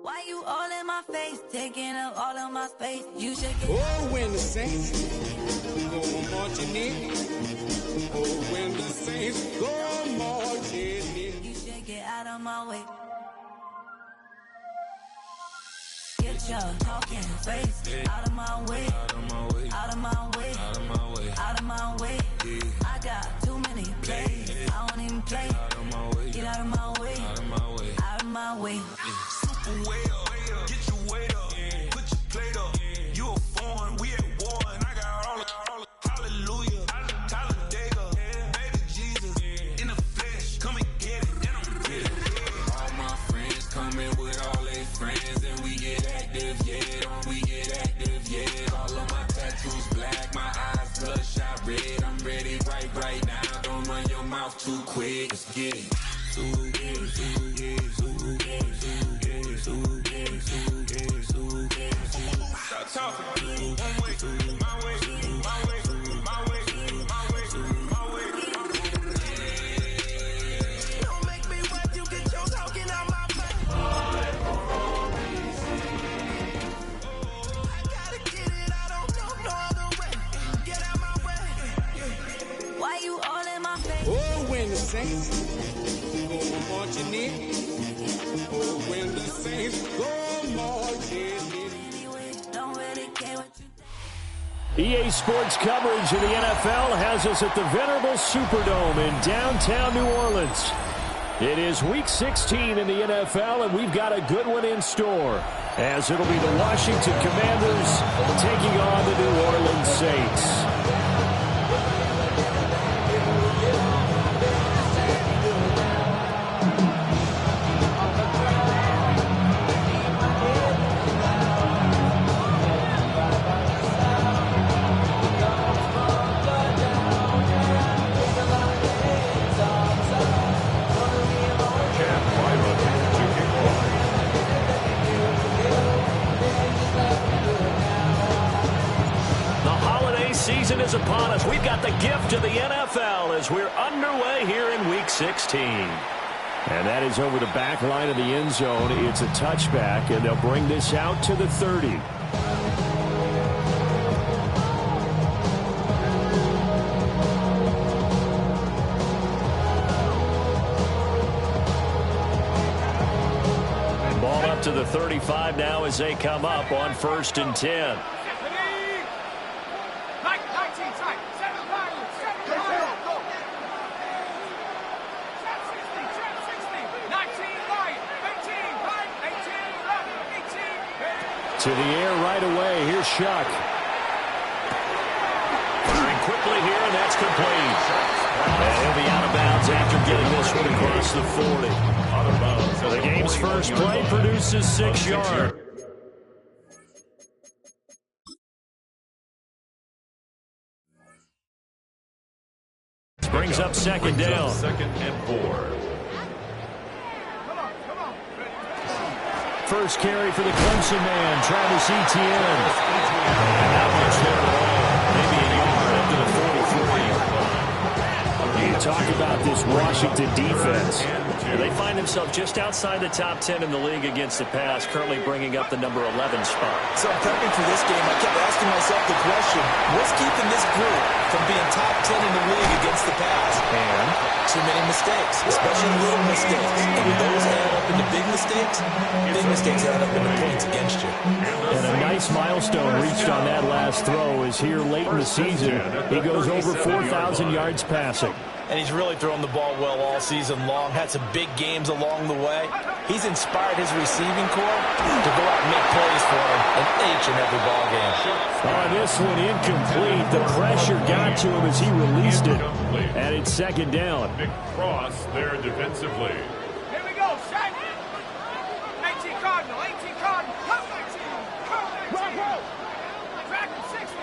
Why you all in my face, taking up all of my space? You should get. Oh, when the saints go marching in. Oh, when the saints go marching in. You should get out of my way. Get your talking face out of my way. Out of my way. Out of my way. Out of my way. Out of my way. Yeah. I got too many plays. I don't even play. Out of my way. Get out of my way. Out of my way. Out of my way. Super way up. Get your weight up. Put your plate up. You a foreign. We at war. And I got all the hallelujah. Talladega. Baby Jesus. In the flesh. Come and get it. And I'm get it. All my friends coming with all their friends. And we get active, yeah. We get active, yeah. All of my tattoos black. My eyes bloodshot red. I'm ready right now. Don't run your mouth too quick. Let's get it. Stop talking. One way, my way, my way, my way, my way, my way. Don't make me wet, you get your talking out my face. I gotta get it, I don't know no other way. Get out my way. Why you all in my face? Oh, when the saints go marching in. Oh, when the saints go marching in. Anyway, don't really care what you think. EA Sports coverage of the NFL has us at the venerable Superdome in downtown New Orleans. It is Week 16 in the NFL, and we've got a good one in store, as it'll be the Washington Commanders taking on the New Orleans Saints. Season is upon us. We've got the gift of the NFL as we're underway here in Week 16. And that is over the back line of the end zone. It's a touchback, and they'll bring this out to the 30. Ball up to the 35 now as they come up on 1st and 10. To the air right away. Here's Shuck. Firing quickly here, and that's complete. And he'll be out of bounds after getting this one across the 40. The game's first play produces 6 yards. Brings up second down. Second and 4. First carry for the Clemson man, Travis Etienne. Not much there at all. Maybe a yard up to the 43. You talk about this Washington defense. They find themselves just outside the top 10 in the league against the pass, currently bringing up the number 11 spot. So prepping for this game, I kept asking myself the question, what's keeping this group from being top 10 in the league against the pass? And too many mistakes, especially little mistakes. And when those add up into big mistakes add up into points against you. And a nice milestone reached on that last throw is here late in the season. He goes over 4,000 yards passing. And he's really thrown the ball well all season long. Had some big games along the way. He's inspired his receiving corps to go out and make plays for him in each and every ball game. Oh, this one incomplete. The pressure got to him as he released it. And it's second down. Big cross there defensively. Here we go, set. 18 Cardinal, 18 Cardinal. Come 19. Come 19. Dragon 60.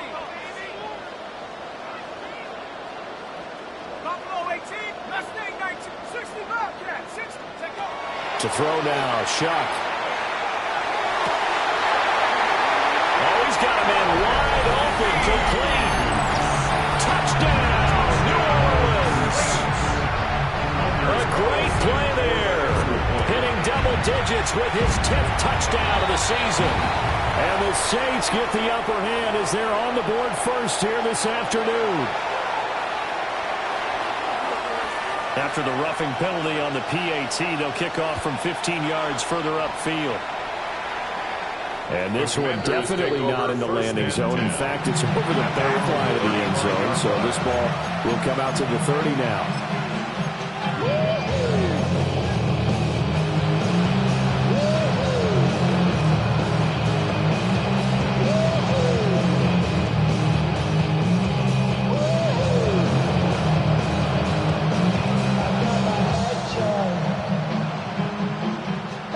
Buffalo 18. Mustang 19. 60 Bobcat. 60. Take over. To throw now, Shuck. Oh, he's got a man wide open, complete. Touchdown, New Orleans. A great play there. Hitting double digits with his 10th touchdown of the season. And the Saints get the upper hand as they're on the board first here this afternoon. After the roughing penalty on the PAT, they'll kick off from 15 yards further upfield. And this one definitely not in the landing zone. In fact, it's over the back line of the end zone. So this ball will come out to the 30 now.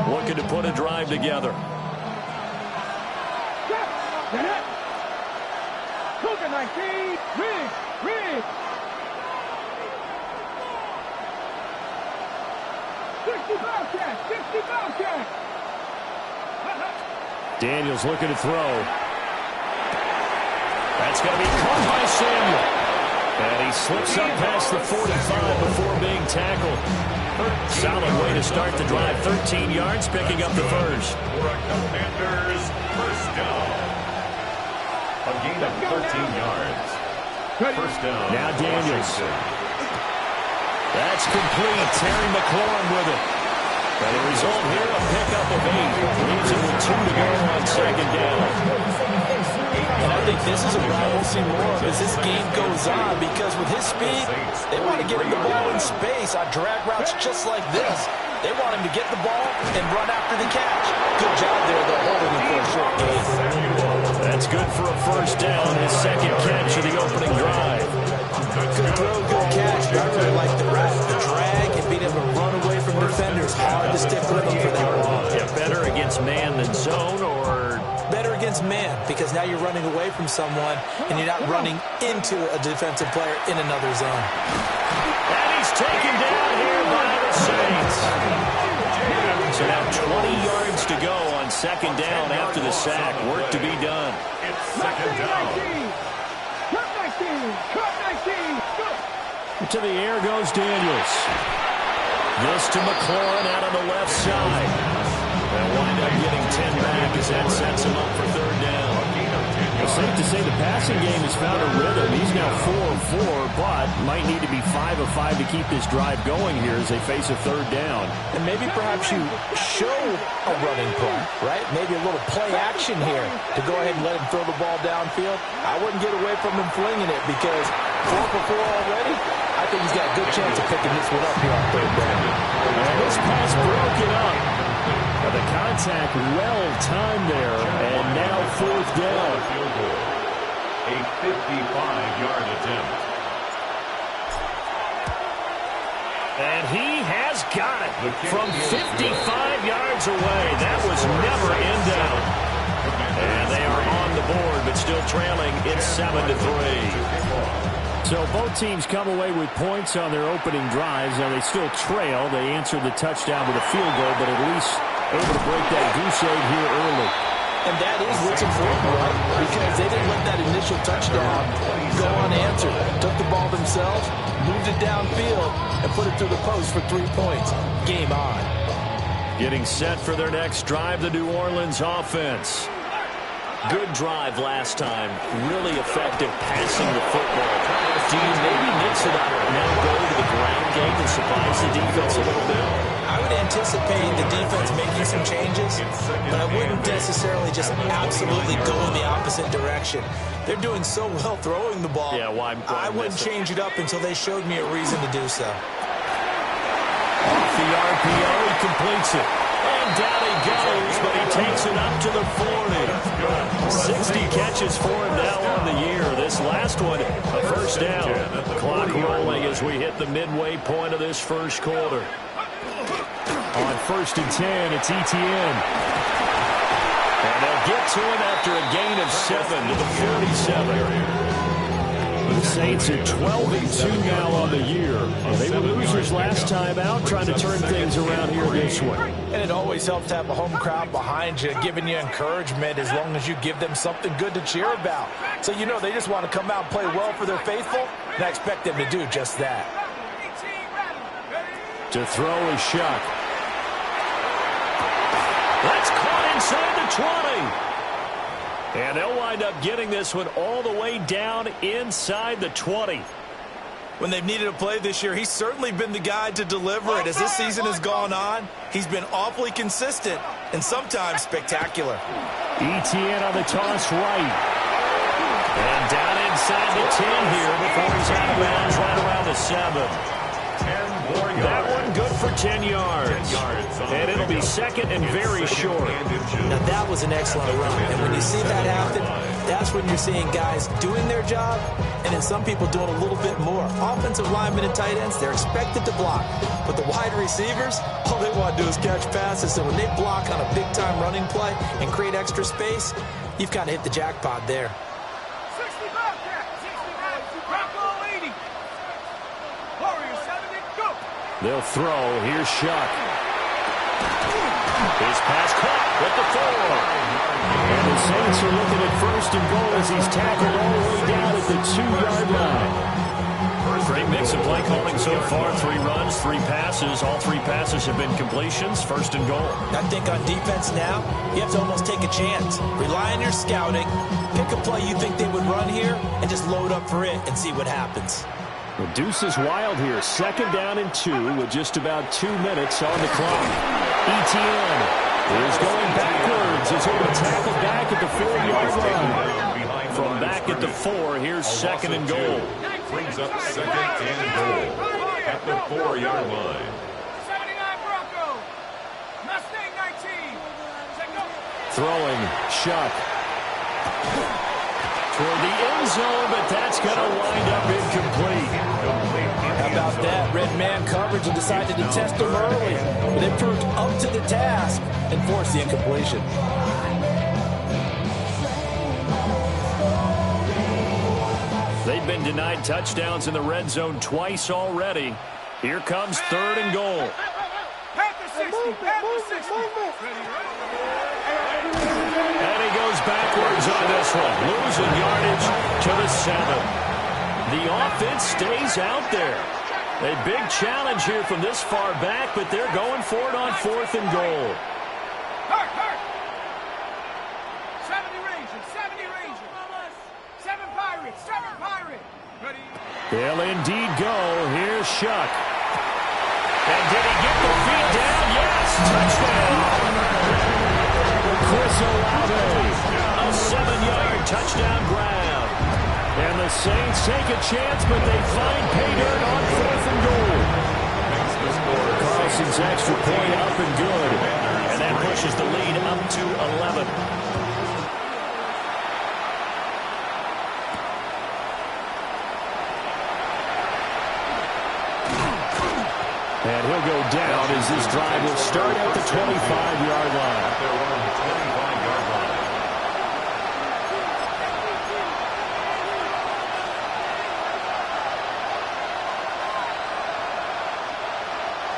Looking to put a drive together. Cougar 19, Riggs. 60 Bobcat. Daniels looking to throw. That's going to be caught by Samuel. And he slips up past the 45 before being tackled. Solid way to start the drive. 13 yards, picking up the first. For a Commanders first down. A gain of 13 yards. First down. Now Daniels. That's complete. Terry McLaurin with it. And the result here, a pickup of 8. Leaves it with 2 to go on second down. And I think this is a route we'll see more of as this game goes on, because with his speed, they want to get him the ball in space on drag routes just like this. They want him to get the ball and run after the catch. Good job there, though, holding him for a short gain. That's good for a first down, his second catch of the opening drive. Good throw, good catch. I really like the route, the drag, and being able to run away from defenders. Hard to stick with them for that one. Yeah, better against man than zone, or better against man, because now you're running away from someone and you're not running into a defensive player in another zone. And he's taken down here by the Saints. So now 20 yards to go on second down after the sack. Work to be done. It's second down. To the air goes Daniels. This to McLaurin out on the left side. They'll wind up getting 10 back as that sets him up for third down. It's safe to say the passing game has found a rhythm. He's now 4 of 4, but might need to be 5 of 5 to keep this drive going here as they face a third down. And maybe perhaps you show a running play, right? Maybe a little play action here to go ahead and let him throw the ball downfield. I wouldn't get away from him flinging it, because 4 for 4 already, I think he's got a good chance of picking this one up here on third down. And this pass broken up. The contact well timed there, and now fourth down. A 55-yard attempt. And he has got it from 55 yards away. That was never in doubt. And they are on the board, but still trailing. It's 7-3. So both teams come away with points on their opening drives. Now they still trail. They answered the touchdown with a field goal, but at least able to break that goose egg here early. And that is what's important, right? Because they didn't let that initial touchdown go unanswered. Took the ball themselves, moved it downfield, and put it through the post for 3 points. Game on. Getting set for their next drive, the New Orleans offense. Good drive last time. Really effective passing the football. Do you maybe mix it up, now go to the ground game and surprise the defense a little bit? I would anticipate the defense making some changes, but I wouldn't necessarily just absolutely go in the opposite direction. They're doing so well throwing the ball. Yeah, why I wouldn't change it up until they showed me a reason to do so. Off the RPO, he completes it. And down he goes, but he takes it up to the 40. 60 catches for him now on the year. This last one, a first down. Clock rolling as we hit the midway point of this first quarter. On 1st and 10, it's ETN. And they'll get to him after a gain of 7 to the 47. The Saints are 12-2 now on the year. They were losers last time out, trying to turn things around here this one. And it always helps to have a home crowd behind you, giving you encouragement as long as you give them something good to cheer about. So you know they just want to come out and play well for their faithful, and I expect them to do just that. To throw is Shuck. That's caught inside the 20. And they'll wind up getting this one all the way down inside the 20. When they've needed a play this year, he's certainly been the guy to deliver it. As this season has gone on, he's been awfully consistent and sometimes spectacular. Etienne on the toss right. And down inside the 10 here before he's out of bounds right around the 7. That one good for 10 yards. And it'll be second and very short. Now that was an excellent run. And when you see that happen, that's when you're seeing guys doing their job and then some people doing a little bit more. Offensive linemen and tight ends, they're expected to block. But the wide receivers, all they want to do is catch passes. So when they block on a big-time running play and create extra space, you've kind of hit the jackpot there. 60 back there. 60 back. Bronco 80. Warriors 70. Go. They'll throw. Here's Shuck. His pass caught with the 4. And the Saints are looking at first and goal as he's tackled all the way down at the 2-yard line. Great mix of play calling so far. 3 runs, 3 passes. All 3 passes have been completions. First and goal. I think on defense now, you have to almost take a chance. Rely on your scouting. Pick a play you think they would run here and just load up for it and see what happens. The deuce is wild here. Second down and 2 with just about 2 minutes on the clock. Etienne is going backwards. He's able to tackle back at the 4-yard line. From back at the 4, here's second and goal. Brings up second and goal at the 4-yard line. 79 Bronco. Mustang 19. Throwing, Shuck. Toward the end zone, but that's going to wind up incomplete. How about that? Red man coverage and decided to test them early. But they proved up to the task and forced the incompletion. They've been denied touchdowns in the red zone twice already. Here comes third and goal. Panther 60. Panther 60. And he goes backwards on this one. Losing yardage to the 7. The offense stays out there. A big challenge here from this far back, but they're going for it on 4th and goal. Hurt. 70 Rangers. 70 Rangers. 7 Pirates. 7 Pirates. Ready? They'll indeed go. Here's Shuck. And did he get the feet down? Yes. Touchdown. Chris Olave. A 7-yard touchdown grab. And the Saints take a chance, but they find pay dirt on 4th and goal. Carlson's extra point up and good. And that pushes the lead up to 11. And he'll go down as this drive will start at the 25-yard line.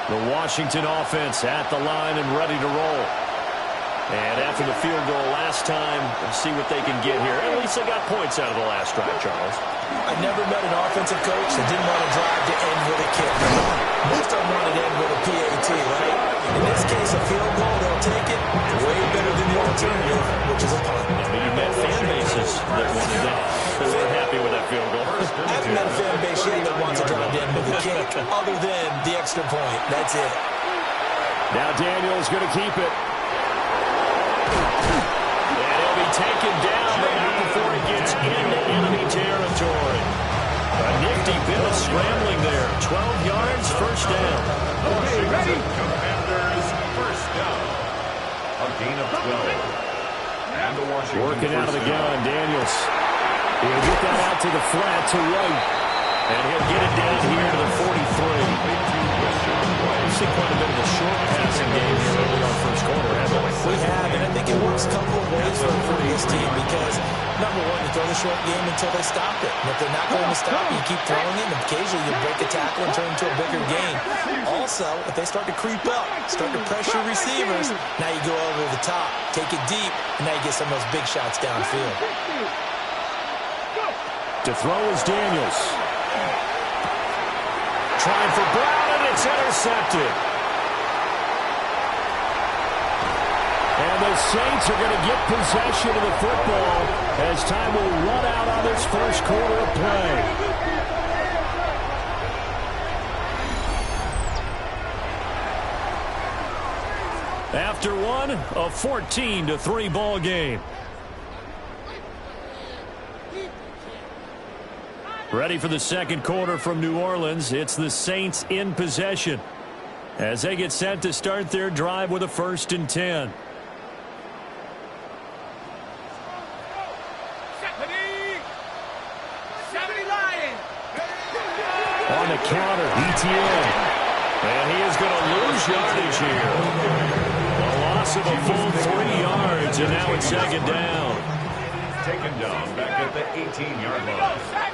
The Washington offense at the line and ready to roll. And after the field goal last time, we'll see what they can get here. At least they got points out of the last drive, Charles. I've never met an offensive coach that didn't want to drive to end with a kick. Most of them want to end with a PAT, right? In this case, a field goal, they'll take it. Way better than the alternative, which is a punt. I mean, you met fan bases that wanted that. They were happy with that field goal. I haven't met a fan base yet that wants to drive to end with a kick, other than the extra point. That's it. Now Daniel's going to keep it. And he'll be taken down, but not before he gets into enemy territory. A nifty bit of scrambling there. 12 yards, first down. Okay, ready? Commanders, first down. A gain of 12. And the Washington Working out of the first gun, down. Daniels. He'll get that out to the flat to right. And he'll get it down here to the 43. We've seen quite a bit of the short passing game here early on first quarter, haven't we? We have, and I think it works a couple of ways for this team because, number one, you throw the short game until they stop it. And if they're not going to stop it, you keep throwing it, and occasionally you break a tackle and turn it into a bigger game. Also, if they start to creep up, start to pressure receivers, now you go over the top, take it deep, and now you get some of those big shots downfield. To throw is Daniels. Trying for Brown, and it's intercepted. the Saints are going to get possession of the football as time will run out on this first quarter of play. After one, a 14-3 ball game. Ready for the second quarter from New Orleans. It's the Saints in possession as they get set to start their drive with a 1st and 10. On the counter, ETN. And he is going to lose yardage here. A loss of a full 3 yards, and now it's second down. Taken down back at the 18-yard line.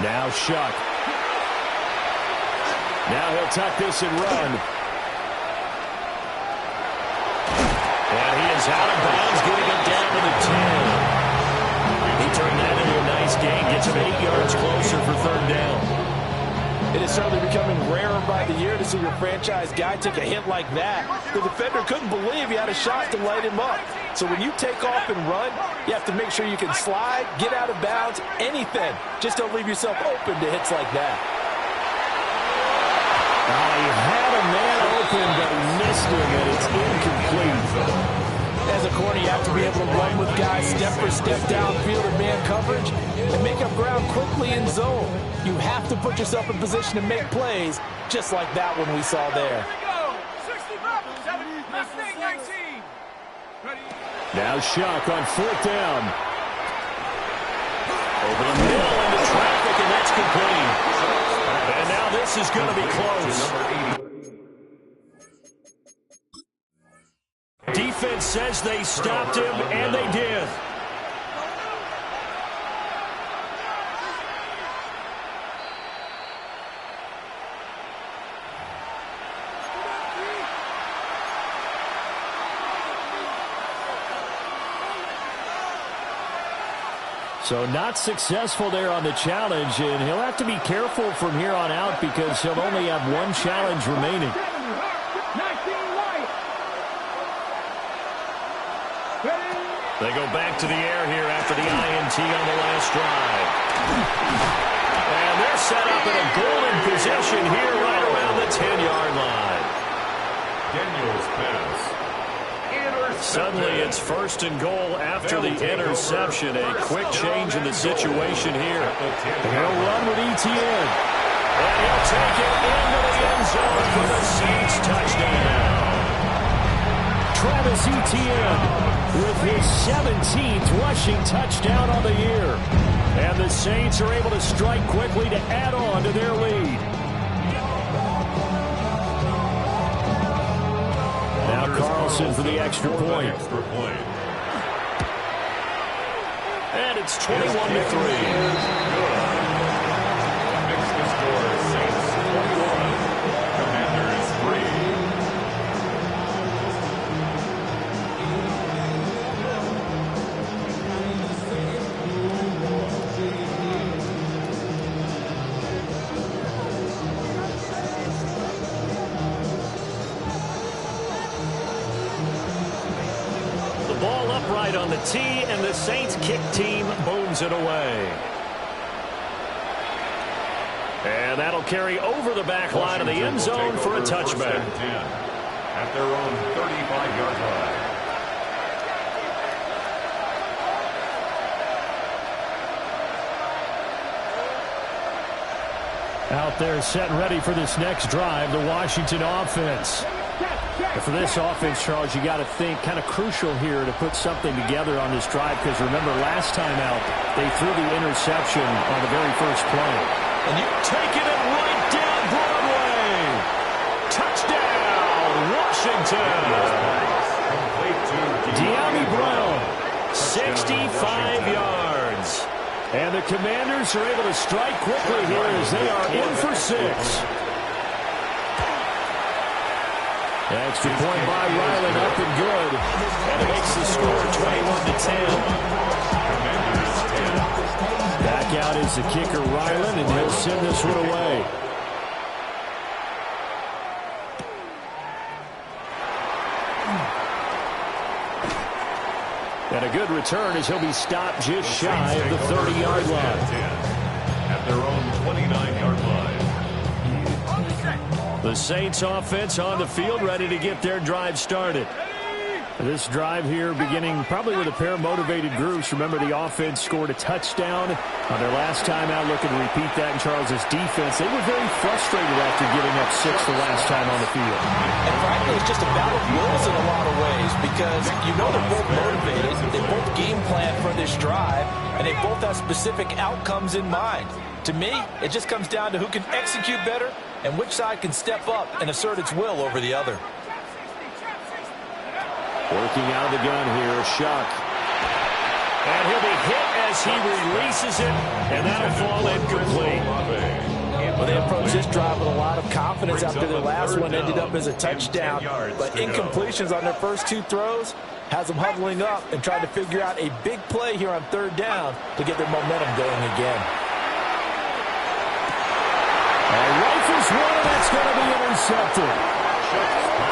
Now Shuck. Now he'll tuck this and run. And he is out of bounds, getting it down to the 10. He turned that into a nice gain, gets him 8 yards closer for 3rd down. It is certainly becoming rarer by the year to see your franchise guy take a hit like that. The defender couldn't believe he had a shot to light him up. So when you take off and run, you have to make sure you can slide, get out of bounds, anything. Just don't leave yourself open to hits like that. He had a man open, but missed him, and it's incomplete. As a corner, you have to be able to run with guys step for step downfield in man coverage and make up ground quickly in zone. You have to put yourself in position to make plays, just like that one we saw there. Now Shuck on 4th down. Over the middle into traffic, and that's complete. And now this is going to be close. Defense says they stopped him, and they did. So not successful there on the challenge, and he'll have to be careful from here on out because he'll only have one challenge remaining. They go back to the air here after the INT on the last drive. And they're set up in a golden position here right around the 10-yard line. Daniels pass. Suddenly it's 1st and goal after the interception. A quick change in the situation here. He'll run with ETN. And he'll take it into the end zone for the Saints touchdown. Travis Etienne with his 17th rushing touchdown on the year. And the Saints are able to strike quickly to add on to their lead. Now Carlson for the extra point. And it's 21-3. Mexican score, Saints 21, Commanders 3. Ball upright on the tee, and the Saints kick team booms it away. And that'll carry over the back line of the end zone for a touchback. At their own 35-yard line. Out there set and ready for this next drive, the Washington offense. And for this offense, Charles, you got to think kind of crucial here to put something together on this drive because remember last time out they threw the interception on the very first play. And you're taking it right down Broadway. Touchdown, Washington. De'Ami Brown, 65 yards. And the Commanders are able to strike quickly here as they are in for 6. Extra point by Ryland up and good. And it makes the score 21-10. Back out is the kicker Ryland, and he'll send this one away. And a good return as he'll be stopped just shy of the 30-yard line. At their own 29-yard line. The Saints offense on the field, ready to get their drive started. This drive here beginning probably with a pair of motivated groups. Remember, the offense scored a touchdown on their last time out, looking to repeat that in Charles's defense. They were very frustrated after giving up 6 the last time on the field. And frankly, it's just a battle of wills in a lot of ways because you know they're both motivated, they both game plan for this drive, and they both have specific outcomes in mind. To me, it just comes down to who can execute better and which side can step up and assert its will over the other. Working out of the gun here, Shuck. And he'll be hit as he releases it, and that'll fall incomplete. Well, they approached this drive with a lot of confidence after their last one ended up as a touchdown. But incompletions on their first 2 throws has them huddling up and trying to figure out a big play here on 3rd down to get their momentum going again. Rifles one, and that's going to be intercepted.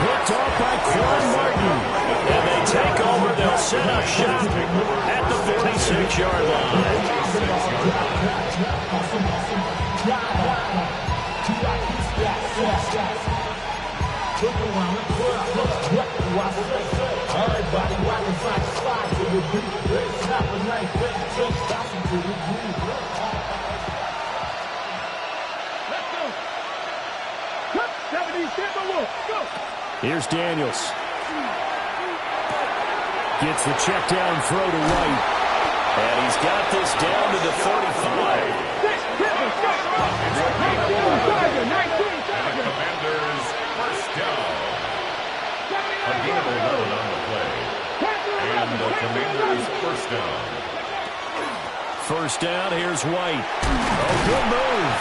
Picked off by Quan Martin. And they take over. They'll set up shop at the 46-yard line. Here's Daniels. Gets the check down throw to White. And he's got this down to the 45. And the Commanders first down. A gain of 11 on the play. And the Commanders first down. First down, here's White. Oh, good move.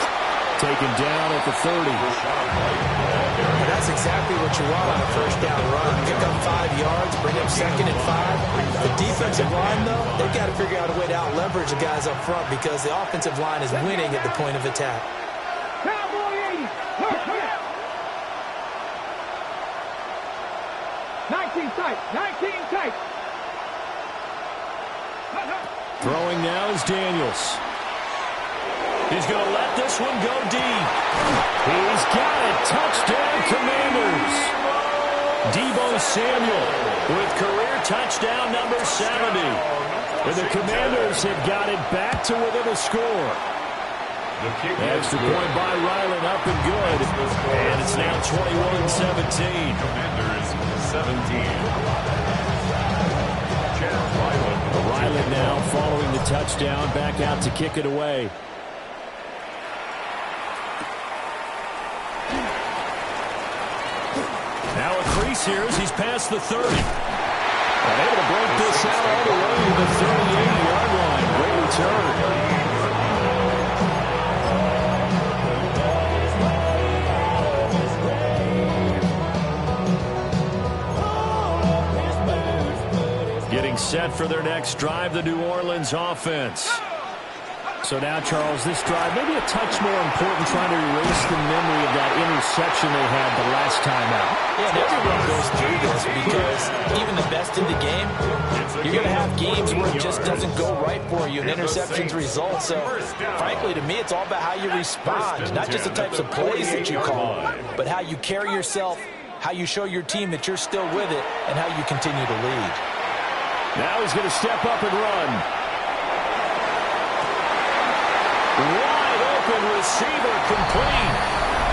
Taken down at the 30. And that's exactly what you want on a first down run. Pick up 5 yards, bring up 2nd and 5. The defensive line, though, they've got to figure out a way to out-leverage the guys up front because the offensive line is winning at the point of attack. 19 tight, 19 tight. Throwing now is Daniels. He's going to let this one go deep. He's got it. Touchdown, Commanders. Deebo Samuel with career touchdown number 70. And the Commanders have got it back to within a score. Extra point by Ryland, up and good. And it's now 21-17. Commanders 17. Ryland now following the touchdown, back out to kick it away. Now a crease here as he's past the 30. And able to break this out all the way to the 38-yard line. Great return. Getting set for their next drive, the New Orleans offense. So now, Charles, this drive maybe a touch more important, trying to erase the memory of that interception they had the last time out. Yeah, and everyone goes through this because even the best in the game, you're going to have games where it just doesn't go right for you and interceptions result. So, frankly, to me, it's all about how you respond, not just the types of plays that you call, but how you carry yourself, how you show your team that you're still with it, and how you continue to lead. Now he's going to step up and run. Wide open receiver complete.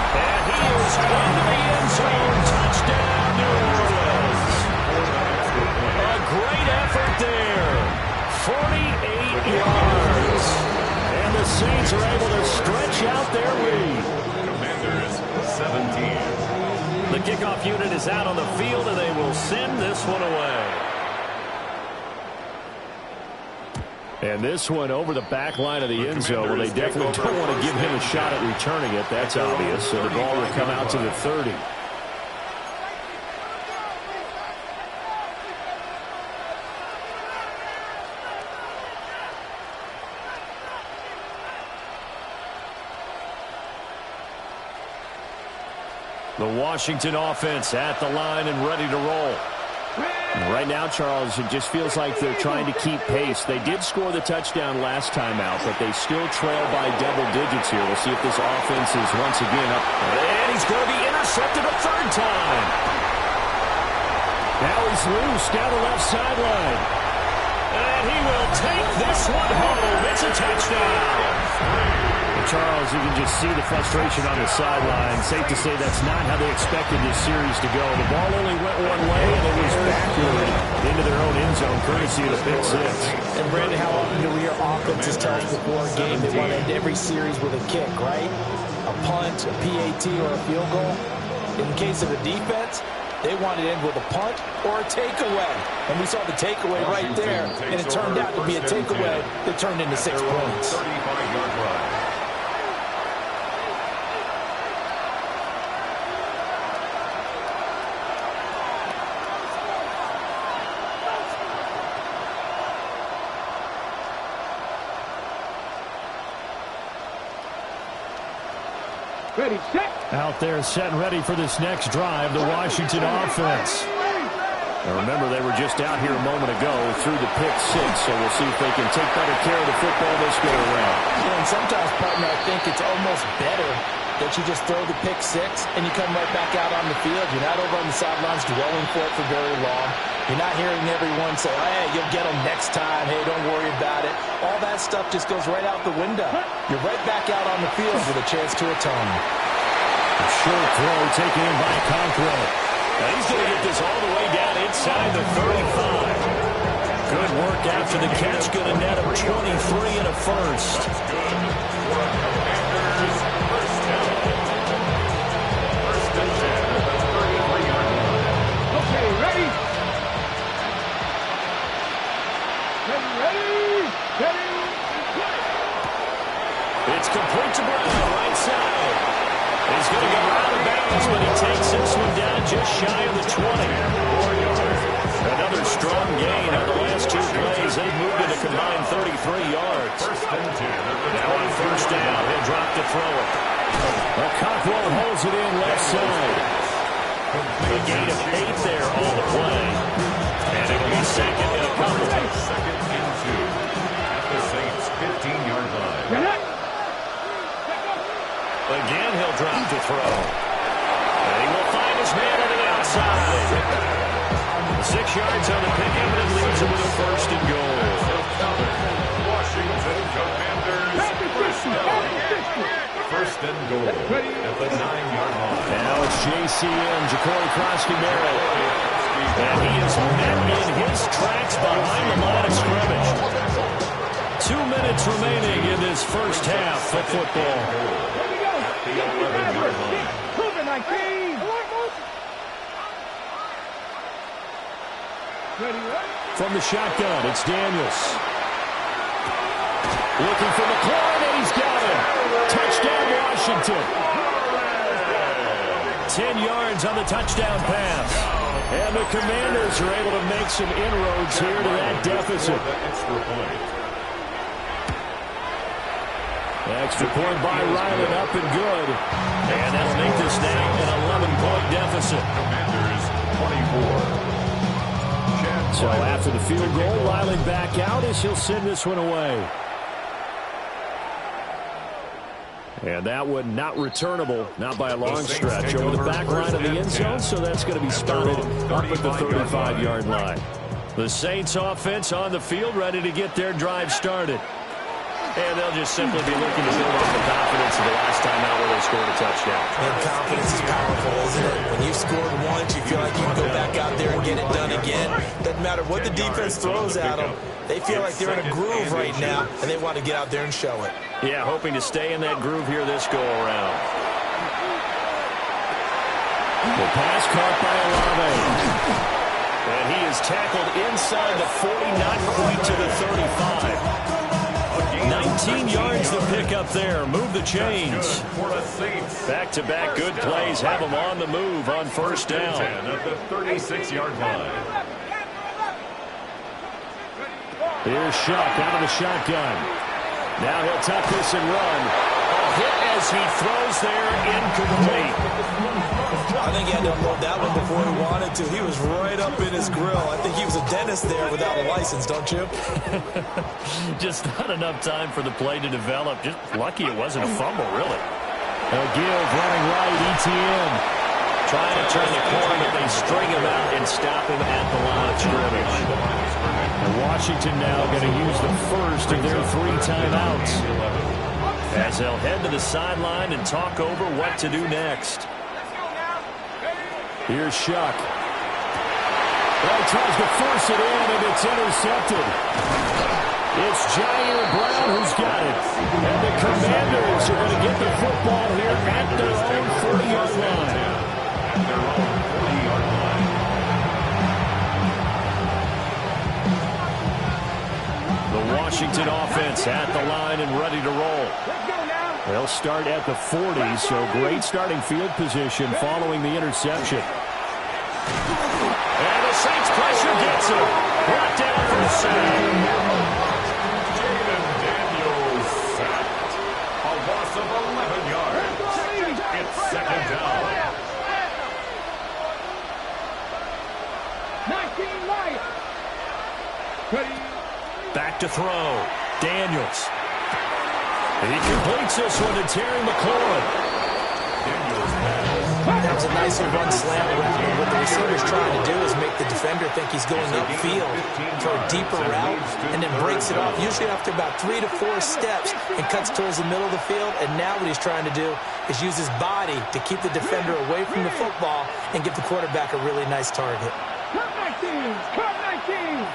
And he is into the end zone. Touchdown, New Orleans. A great effort there. 48 yards. And the Saints are able to stretch out their lead. Commanders 17. The kickoff unit is out on the field, and they will send this one away. And this one over the back line of the end zone. Well, they definitely don't want to give him a shot at returning it. That's obvious. So the ball will come out to the 30. The Washington offense at the line and ready to roll. Right now, Charles, it just feels like they're trying to keep pace. They did score the touchdown last time out, but they still trail by double digits here. We'll see if this offense is once again up. And he's going to be intercepted a third time. Now he's loose down the left sideline. And he will take this one home. It's a touchdown. Charles, you can just see the frustration on the sideline. Safe to say that's not how they expected this series to go. The ball only went one way, and it was backward into their own end zone, courtesy of the pick six. And, Brandon, how often do we hear offenses tell us before a game they want to end every series with a kick, right? A punt, a PAT, or a field goal. In the case of the defense, they want to end with a punt or a takeaway. And we saw the takeaway right there, and it turned out to be a takeaway that turned into 6 points. 35-yard run. Ready, set. Out there set and ready for this next drive, the Washington offense. Now remember, they were just out here a moment ago through the pick six, so we'll see if they can take better care of the football this go around. And sometimes, partner, I think it's almost better that you just throw the pick six and you come right back out on the field. You're not over on the sidelines dwelling for it for very long. You're not hearing everyone say, hey, you'll get them next time. Hey, don't worry about it. All that stuff just goes right out the window. You're right back out on the field with a chance to atone. A short throw taken in by Conqueror. Now he's going to get this all the way down inside the 35. Good work after the catch. Going to net him 23 and a first. Okay, ready? Ready, It's complete to Brown, right side. He's going to go out of bounds, but he takes this one down just shy of the 20. Another strong gain on the last 2 plays. They've moved it a combined 33 yards. Now on first down, he'll drop to throw it. Cockrell holds it in left side. A gain of 8 there on the play. And it'll be second and a couple. Second and 2 at the Saints' 15-yard line. Again, he'll drop to throw. And he will find his man on the outside. 6 yards on the pickup, and it leaves him with a first and goal. Washington Commanders first and goal at the 9-yard line. Now it's JCM, Ja'Cory Crosby-Merritt. And he is met in his tracks behind the line of scrimmage. 2 minutes remaining in this first half of football. The 11-yard line. From the shotgun, it's Daniels. Looking for McLaurin, and he's got him. Touchdown, Washington. 10 yards on the touchdown pass. And the Commanders are able to make some inroads here to that deficit. Extra point by Ryland, up and good. And that'll make this now an 11-point deficit. Commanders 24. So after the field goal, Ryland back out as he'll send this one away. And that one not returnable, not by a long stretch, over the back line of the end zone, so that's going to be spotted up at the 35-yard line. The Saints offense on the field, ready to get their drive started. And they'll just simply be looking to build on the confidence of the last time out where they scored a touchdown. And confidence is powerful, isn't it? When you've scored once, you feel like you can go back out there and get it done again. Doesn't matter what the defense throws at them. They feel like they're in a groove right now, and they want to get out there and show it. Yeah, hoping to stay in that groove here this go-around. The pass caught by Olave. And he is tackled inside the 40, not quite to the 35. 19 yards to pick up there. Move the chains. Back-to-back good plays have them on the move on first down. At the 36-yard line. Here's Shuck out of the shotgun. Now he'll tuck this and run. A hit as he throws there, incomplete. I think he had to unload that one before he wanted to. He was right up in his grill. I think he was a dentist there without a license, don't you? Just not enough time for the play to develop. Just lucky it wasn't a fumble, really. A give running right, ETN. Trying to turn the corner, but they string him out and stop him at the line of scrimmage. And Washington now going to use the first of their 3 timeouts, as they'll head to the sideline and talk over what to do next. Here's Shuck. Well, he tries to force it in, and it's intercepted. It's Jair Brown who's got it. And the Commanders are going to get the football here at their own 40-yard line. The Washington offense at the line and ready to roll. They'll start at the 40, so great starting field position following the interception. And the Saints pressure gets him. Brought down for the sack. Daniels sacked. A loss of 11 yards. It's second down. 19 right. Back to throw. Daniels. He completes this one to Terry McLaurin. That was a nice run slam route. What the receiver's trying to do is make the defender think he's going upfield for a deeper route and then breaks it off, usually after about 3 to 4 steps, and cuts towards the middle of the field. And now what he's trying to do is use his body to keep the defender away from the football and give the quarterback a really nice target. Cut 19! Cut 19!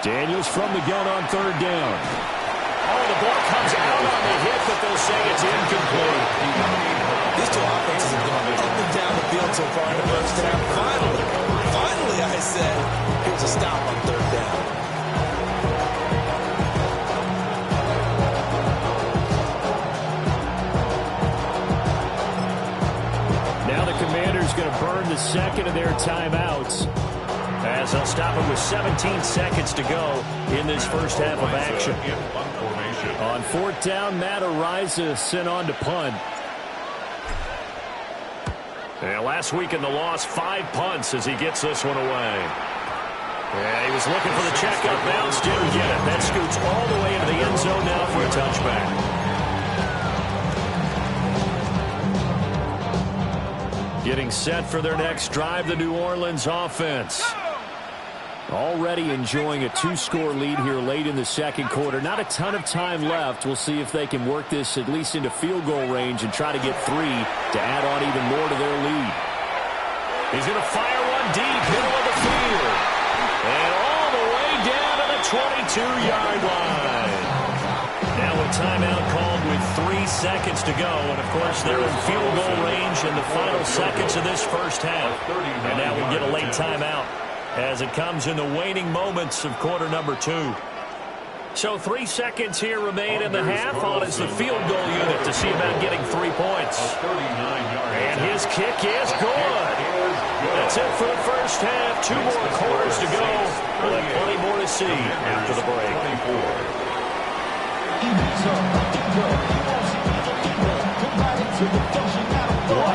Daniels from the gun on 3rd down. Oh, the ball comes out on the hit, but they'll say it's incomplete. These two offenses have gone up and down the field so far in the first half. Finally, I said, here's a stop on 3rd down. Now the Commanders going to burn the second of their timeouts, as they'll stop it with 17 seconds to go in this first half of action. On 4th down, Matt Araiza sent on to punt. And last week in the loss, 5 punts as he gets this one away. Yeah, he was looking for the check-up bounce, didn't get it. That scoots all the way into the end zone now for a touchback. Getting set for their next drive, the New Orleans offense. Already enjoying a 2-score lead here late in the second quarter. Not a ton of time left. We'll see if they can work this at least into field goal range and try to get 3 to add on even more to their lead. He's going to fire one deep, middle of the field. And all the way down to the 22-yard line. Now a timeout called with 3 seconds to go. And, of course, they're in field goal range in the final seconds of this first half. And now we get a late timeout as it comes in the waning moments of quarter number 2. So 3 seconds here remain in the half. On is the field goal unit to see about getting 3 points. And his kick is good. That's it for the first half. 2 more quarters to go. We'll have plenty more to see after the break.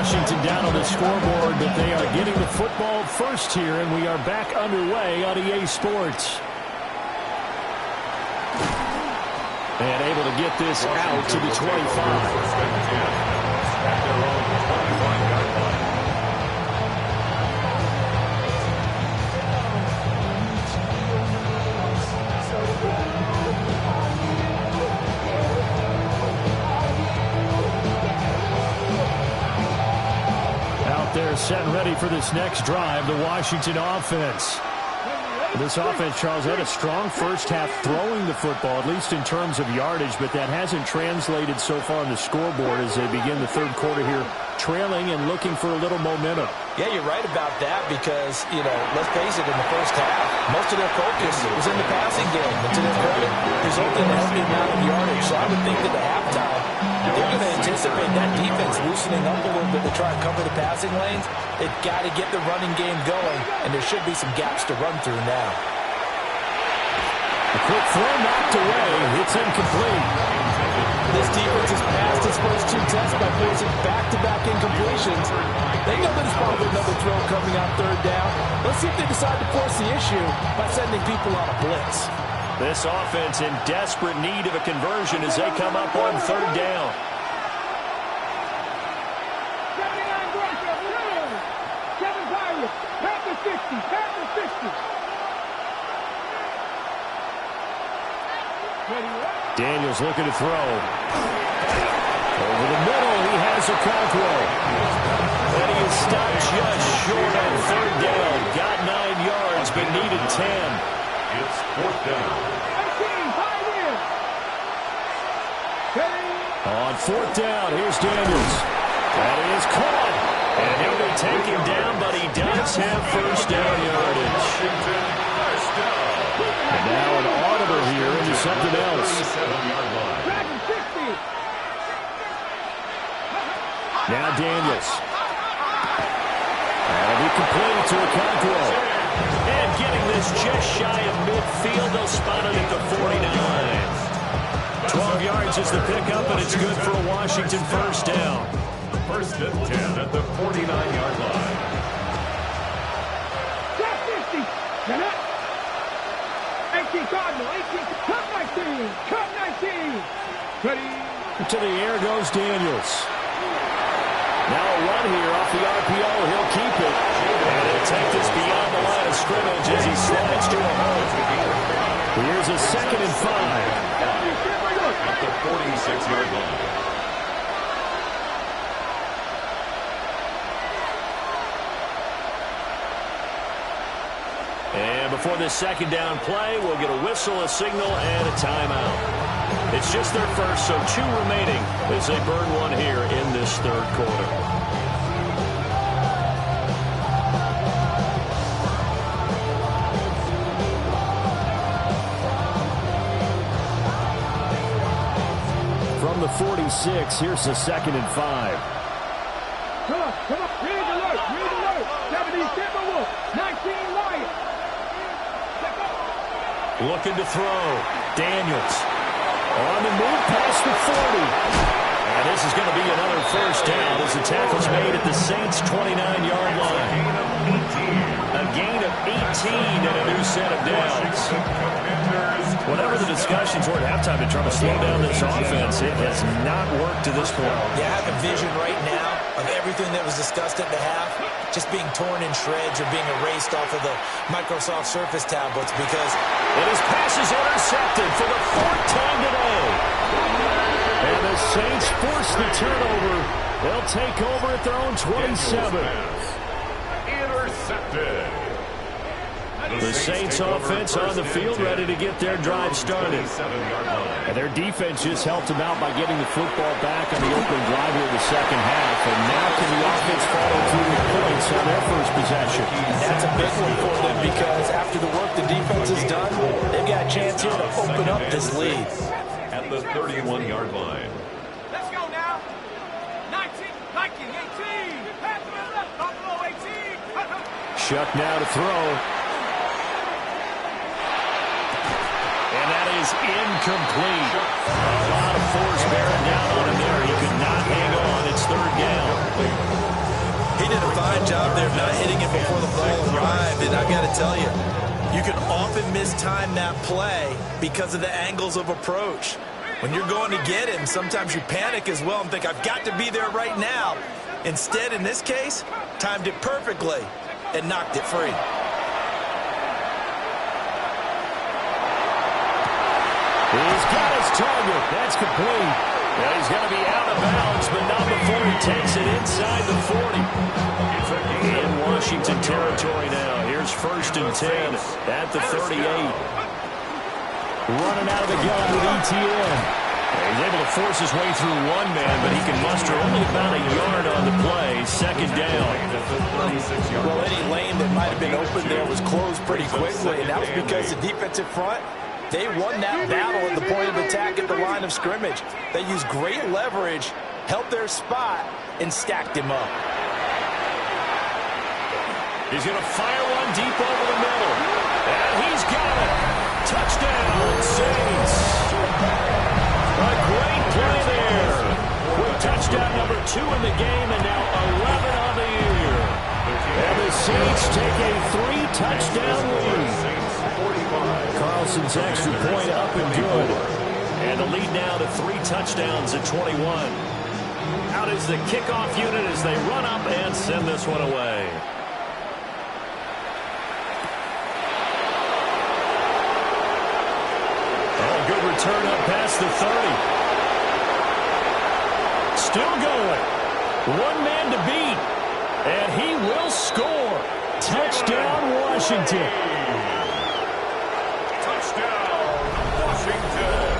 Washington down on the scoreboard, but they are getting the football first here, and we are back underway on EA Sports. And able to get this out to the 25. They're set and ready for this next drive, the Washington offense. This offense, Charles, had a strong first half throwing the football, at least in terms of yardage, but that hasn't translated so far on the scoreboard as they begin the third quarter here, trailing and looking for a little momentum. Yeah, you're right about that because, let's face it, in the first half, most of their focus was in the passing game. And to their credit, resulted in a healthy amount of yardage. So I would think that at halftime, they're going to anticipate that defense loosening up a little bit to try and cover the passing lanes. They've got to get the running game going, and there should be some gaps to run through now. A quick throw knocked away. It's incomplete. This defense has passed its first 2 tests by forcing back-to-back incompletions. They know there's probably another throw coming on 3rd down. Let's see if they decide to force the issue by sending people on a blitz. This offense in desperate need of a conversion as they come up on 3rd down. Daniels looking to throw. Over the middle, he has a Okonkwo. And he is stopped just short on 3rd down. Got 9 yards, but needed 10. It's 4th down. On 4th down, here's Daniels. That is caught. And he'll be taken down, but he does have 1st down yardage. And now an audible here into something else. Now Daniels. That'll be complete to Okonkwo. And getting this just shy of midfield, they'll spot it at the 49. 12 yards is the pickup, and it's good for a Washington 1st down. 1st and 10 at the 49-yard line. To the air goes Daniels. Now a run here off the RPO. He'll keep it. And he'll take this beyond the line of scrimmage as he slides to a hole. Here's a 2nd and 5. At the 46-yard line. And before this 2nd down play, we'll get a whistle, a signal, and a timeout. It's just their first, so 2 remaining as they burn one here in this 3rd quarter. From the 46, here's the 2nd and 5. Come on, read alert, 70 Timberwolf, 19 Lions. Looking to throw, Daniels. On the move past the 40. And this is going to be another 1st down as the tackle's made at the Saints' 29-yard line. A gain of 18 and a new set of downs. Whatever the discussions were at halftime to try to slow down this offense, it has not worked to this point. Yeah, I have a vision right now of everything that was discussed at the half just being torn in shreds or being erased off of the Microsoft Surface tablets because... And his pass is intercepted for the 4th time today. And the Saints force the turnover. They'll take over at their own 27. Intercepted. The Saints offense on the field ready to get their drive started. And their defense just helped them out by getting the football back on the opening drive here in the 2nd half. And now can the offense follow through with points on their first possession? That's a big one for them because after the work the defense has done, they've got a chance here to open up this lead. At the 31-yard line. Let's go now. 19, Nike, 18. Pass to the left, Buffalo, 18. Shuck now to throw. And that is incomplete. A lot of force bearing down on him there. He could not hang on. It's 3rd down. He did a fine job there of not hitting it before the ball arrived. And I've got to tell you, you can often mistime that play because of the angles of approach. When you're going to get him, sometimes you panic as well and think, I've got to be there right now. Instead, in this case, timed it perfectly and knocked it free. He's got his target. That's complete. Yeah, he's going to be out of bounds, but not before he takes it inside the 40. In Washington territory now. Here's 1st and 10 at the 38. Running out of the gun with ETN. He's able to force his way through one man, but he can muster only about a yard on the play. 2nd down. Well, any lane that might have been open there was closed pretty quickly, and that was because the defensive front, they won that battle at the point of attack at the line of scrimmage. They used great leverage, held their spot, and stacked him up. He's going to fire one deep over the middle. And he's got it. Touchdown, Saints. A great Touchdown number 2 in the game, and now 11 on the year. And the Saints take a 3-touchdown lead. Carlson's extra point up and good. And the lead now to 3 touchdowns at 21. Out is the kickoff unit as they run up and send this one away. And a good return up past the 30. Still going. One man to beat. And he will score. Touchdown, Washington. Touchdown, Washington.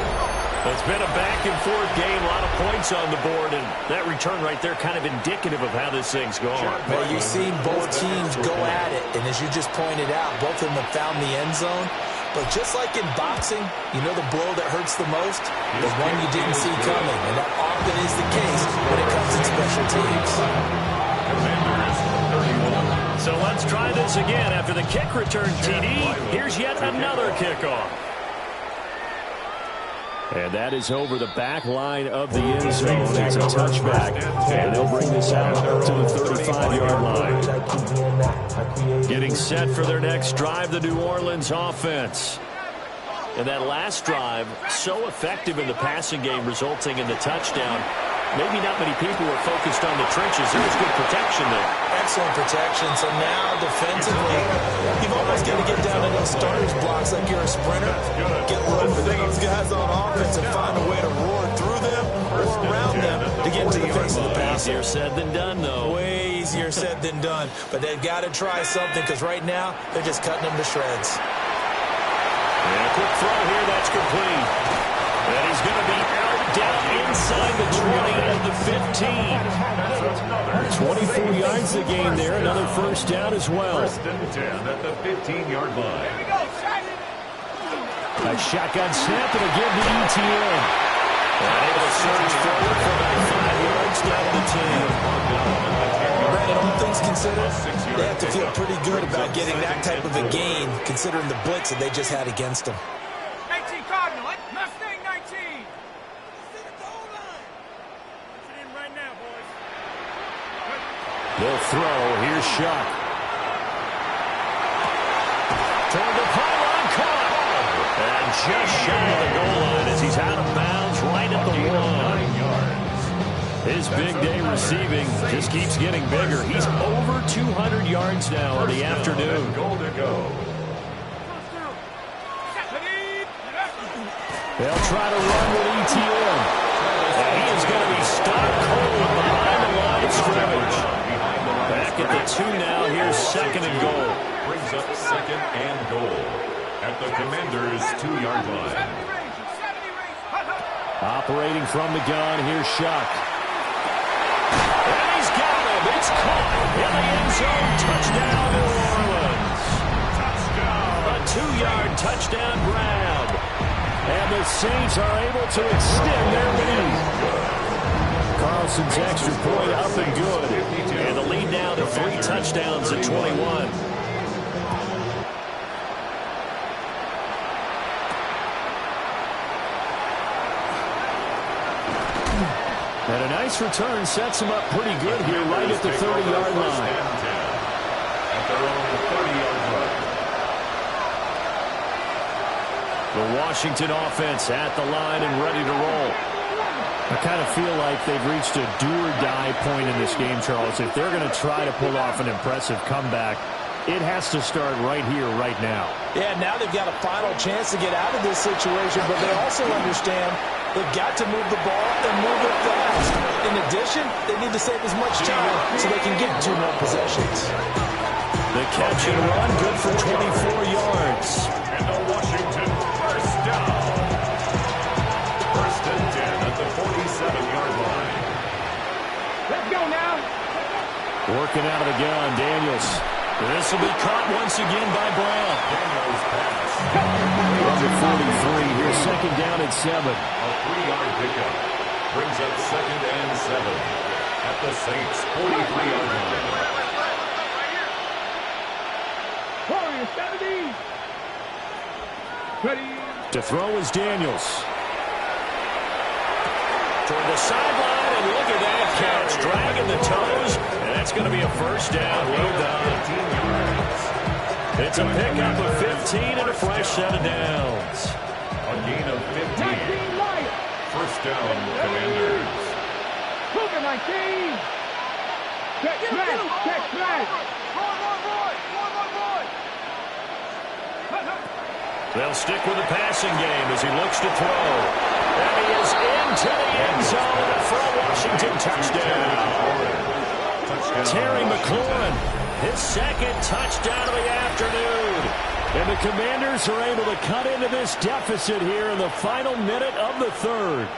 It's been a back-and-forth game, a lot of points on the board, and that return right there kind of indicative of how this thing's going. Well, you've seen both teams go at it, and as you just pointed out, both of them have found the end zone. But just like in boxing, you know the blow that hurts the most? The one you didn't see coming, and that often is the case when it comes to special teams. So let's try this again. After the kick return TD, here's yet another kickoff. And that is over the back line of the end zone. It's a touchback, and they'll bring this out to the 35-yard line. Getting set for their next drive, the New Orleans offense. And that last drive, so effective in the passing game, resulting in the touchdown. Maybe not many people were focused on the trenches. There was good protection there. Excellent protection. So now, defensively, you've almost got to get down to those starters blocks like you're a sprinter. Get low for those guys on offense and find a way to roar through them or around them to get to the face of the passer. Easier said than done, though. Way easier said than done. But they've got to try something because right now, they're just cutting them to shreds. And a quick throw here. That's complete. And he's going to be out down inside the 20 and the 15. 24 yards the game there. Another first down as well. First and 10 at the 15-yard line. Here we go, Shaggy. A shotgun snap and a give to ETN. And able to surge forward for about 5 yards down to the 10. Brandon, all things considered, they have to feel pretty good about getting that type of a gain considering the blitz that they just had against them. 19 Cardinal, Mustang 19. Right now, boys. They'll throw. Here's Shuck. Toward the pylon, caught. And just shy of the goal line as he's out of bounds right at the 1. His big day receiving just keeps getting bigger. He's over 200 yards now on the afternoon. Goal to go. They'll try to run with ETN. And he is going to be stopped cold behind the line of scrimmage. Back at the 2 now. Here's second and goal. Brings up second and goal at the Commanders' 2-yard line. Operating from the gun. Here's Shuck. And he's got him. It's caught in the end zone. Touchdown, New Orleans. A 2-yard touchdown grab. And the Saints are able to extend their lead. Carlson's extra point up and good. And the lead now to 3 touchdowns at 21. And a nice return sets him up pretty good here right at the 30-yard line. At their own 30-yard line. The Washington offense at the line and ready to roll. I kind of feel like they've reached a do-or-die point in this game, Charles. If they're going to try to pull off an impressive comeback, it has to start right here, right now. Yeah, now they've got a final chance to get out of this situation, but they also understand they've got to move the ball and move it fast. In addition, they need to save as much time so they can get 2 more possessions. The catch and run, good for 24 yards. And the Washington first down. First and 10 at the 47-yard line. Let's go now. Working out of the gun, Daniels. This will be caught once again by Brown. Daniels pass. Number 43, here's second down at 7. A 3-yard pickup. Brings up second and 7 at the Saints' 43-yard line. Ready. To throw is Daniels. toward the sideline, and look at that catch, dragging the toes, and that's going to be a first down. Well done. It's a pickup of 15 and a fresh set of downs. A gain of 15. First down, Commanders. Move it, 19. Catch man. They'll stick with the passing game as he looks to throw. And he is into the end zone for a Washington touchdown. Terry McLaurin, his second touchdown of the afternoon. And the Commanders are able to cut into this deficit here in the final minute of the third.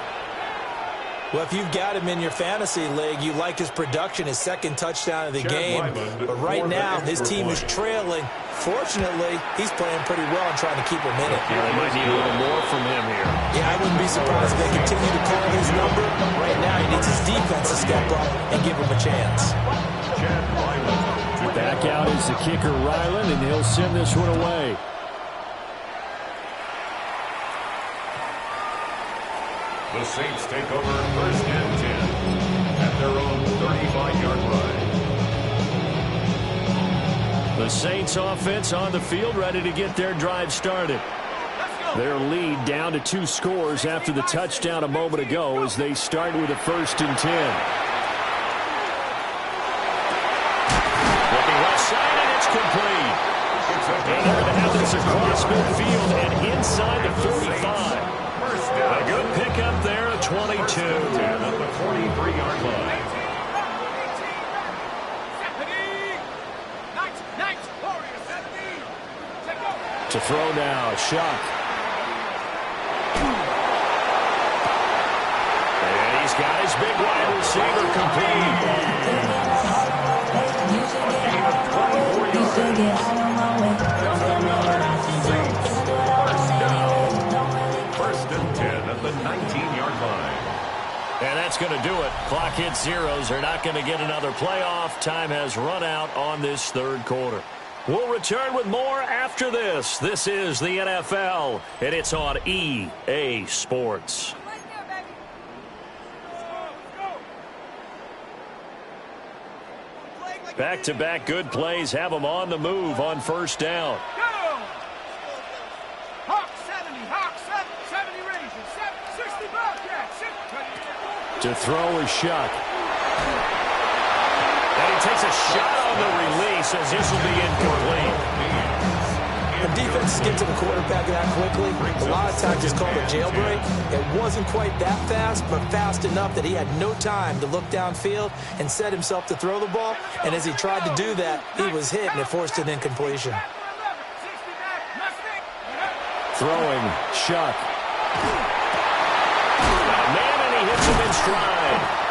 Well, if you've got him in your fantasy league, you like his production, his second touchdown of the game. But right now, his team is trailing. Fortunately, he's playing pretty well and trying to keep him in it. Yeah, they might need a little more from him here. Yeah, I wouldn't be surprised if they continue to call his number. Right now, he needs his defense to step up and give him a chance. Back out is the kicker, Ryland, and he'll send this one away. The Saints take over first and 10 at their own 35-yard line. The Saints offense on the field, ready to get their drive started. Their lead down to 2 scores after the touchdown a moment ago as they start with a first and 10. Looking left side, and it's complete. And they're going to have this across midfield and inside the 45. A good pickup there at 22. At the 43-yard line. To throw now, Shuck. And he's got his big wide receiver complete. First and 10 at the 19-yard line. And that's going to do it. Clock hits zeros. They're not going to get another playoff. Time has run out on this third quarter. We'll return with more after this. This is the NFL, and it's on EA Sports. Back-to-back good plays have them on the move on first down. To throw is Shuck. And he takes a shot on the release as this will be incomplete. The defense gets to the quarterback that quickly. A lot of times it's called a jailbreak. It wasn't quite that fast, but fast enough that he had no time to look downfield and set himself to throw the ball. And as he tried to do that, he was hit and it forced an incompletion. Throwing, Shuck. Man, and he hits him in stride.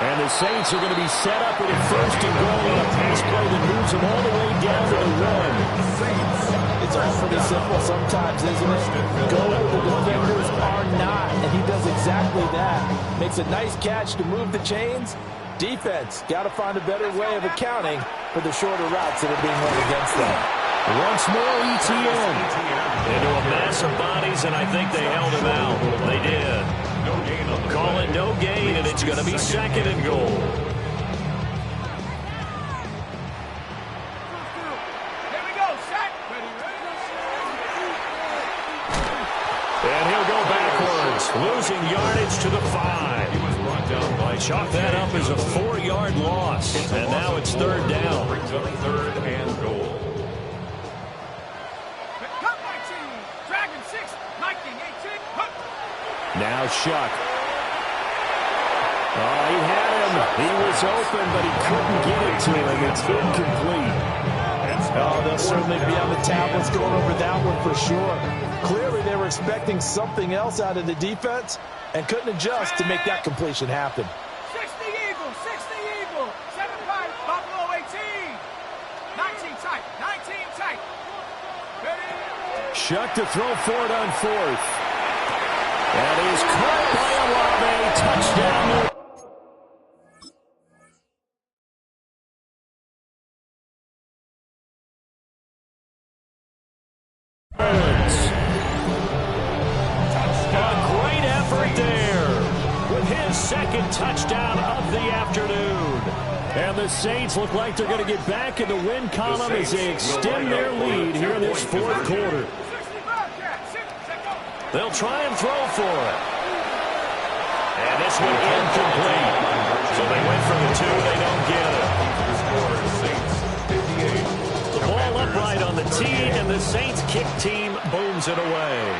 And the Saints are going to be set up with a first and goal on a pass play that moves them all the way down to the 1. It's all pretty simple sometimes, isn't it? Go where the defenders are not, and he does exactly that. Makes a nice catch to move the chains. Defense, got to find a better way of accounting for the shorter routes that are being run against them. Once more, ETN. Into a mass of bodies, and I think they held him out. They did. Call it no gain, and it's going to be second and goal. And he'll go backwards, losing yardage to the 5. He was brought down by Chalk that up as a 4-yard loss, and now it's third down. Brings up third and goal. Now Shuck. Oh, he had him. He was open, but he couldn't get it to him. It's incomplete. Oh, they'll certainly be on the tablets going over that one for sure. Clearly, they were expecting something else out of the defense and couldn't adjust to make that completion happen. 60 Eagles, 7-5, Buffalo 18. 19 tight, 19 tight. Shuck to throw for it on fourth. And he's caught by Olave. Touchdown. A great effort there. with his second touchdown of the afternoon. And the Saints look like they're going to get back in the win column as they extend their lead here in this fourth quarter. They'll try and throw for it. And this one incomplete. So they went for the 2. They don't get it. The ball upright on the tee, and the Saints kick team booms it away.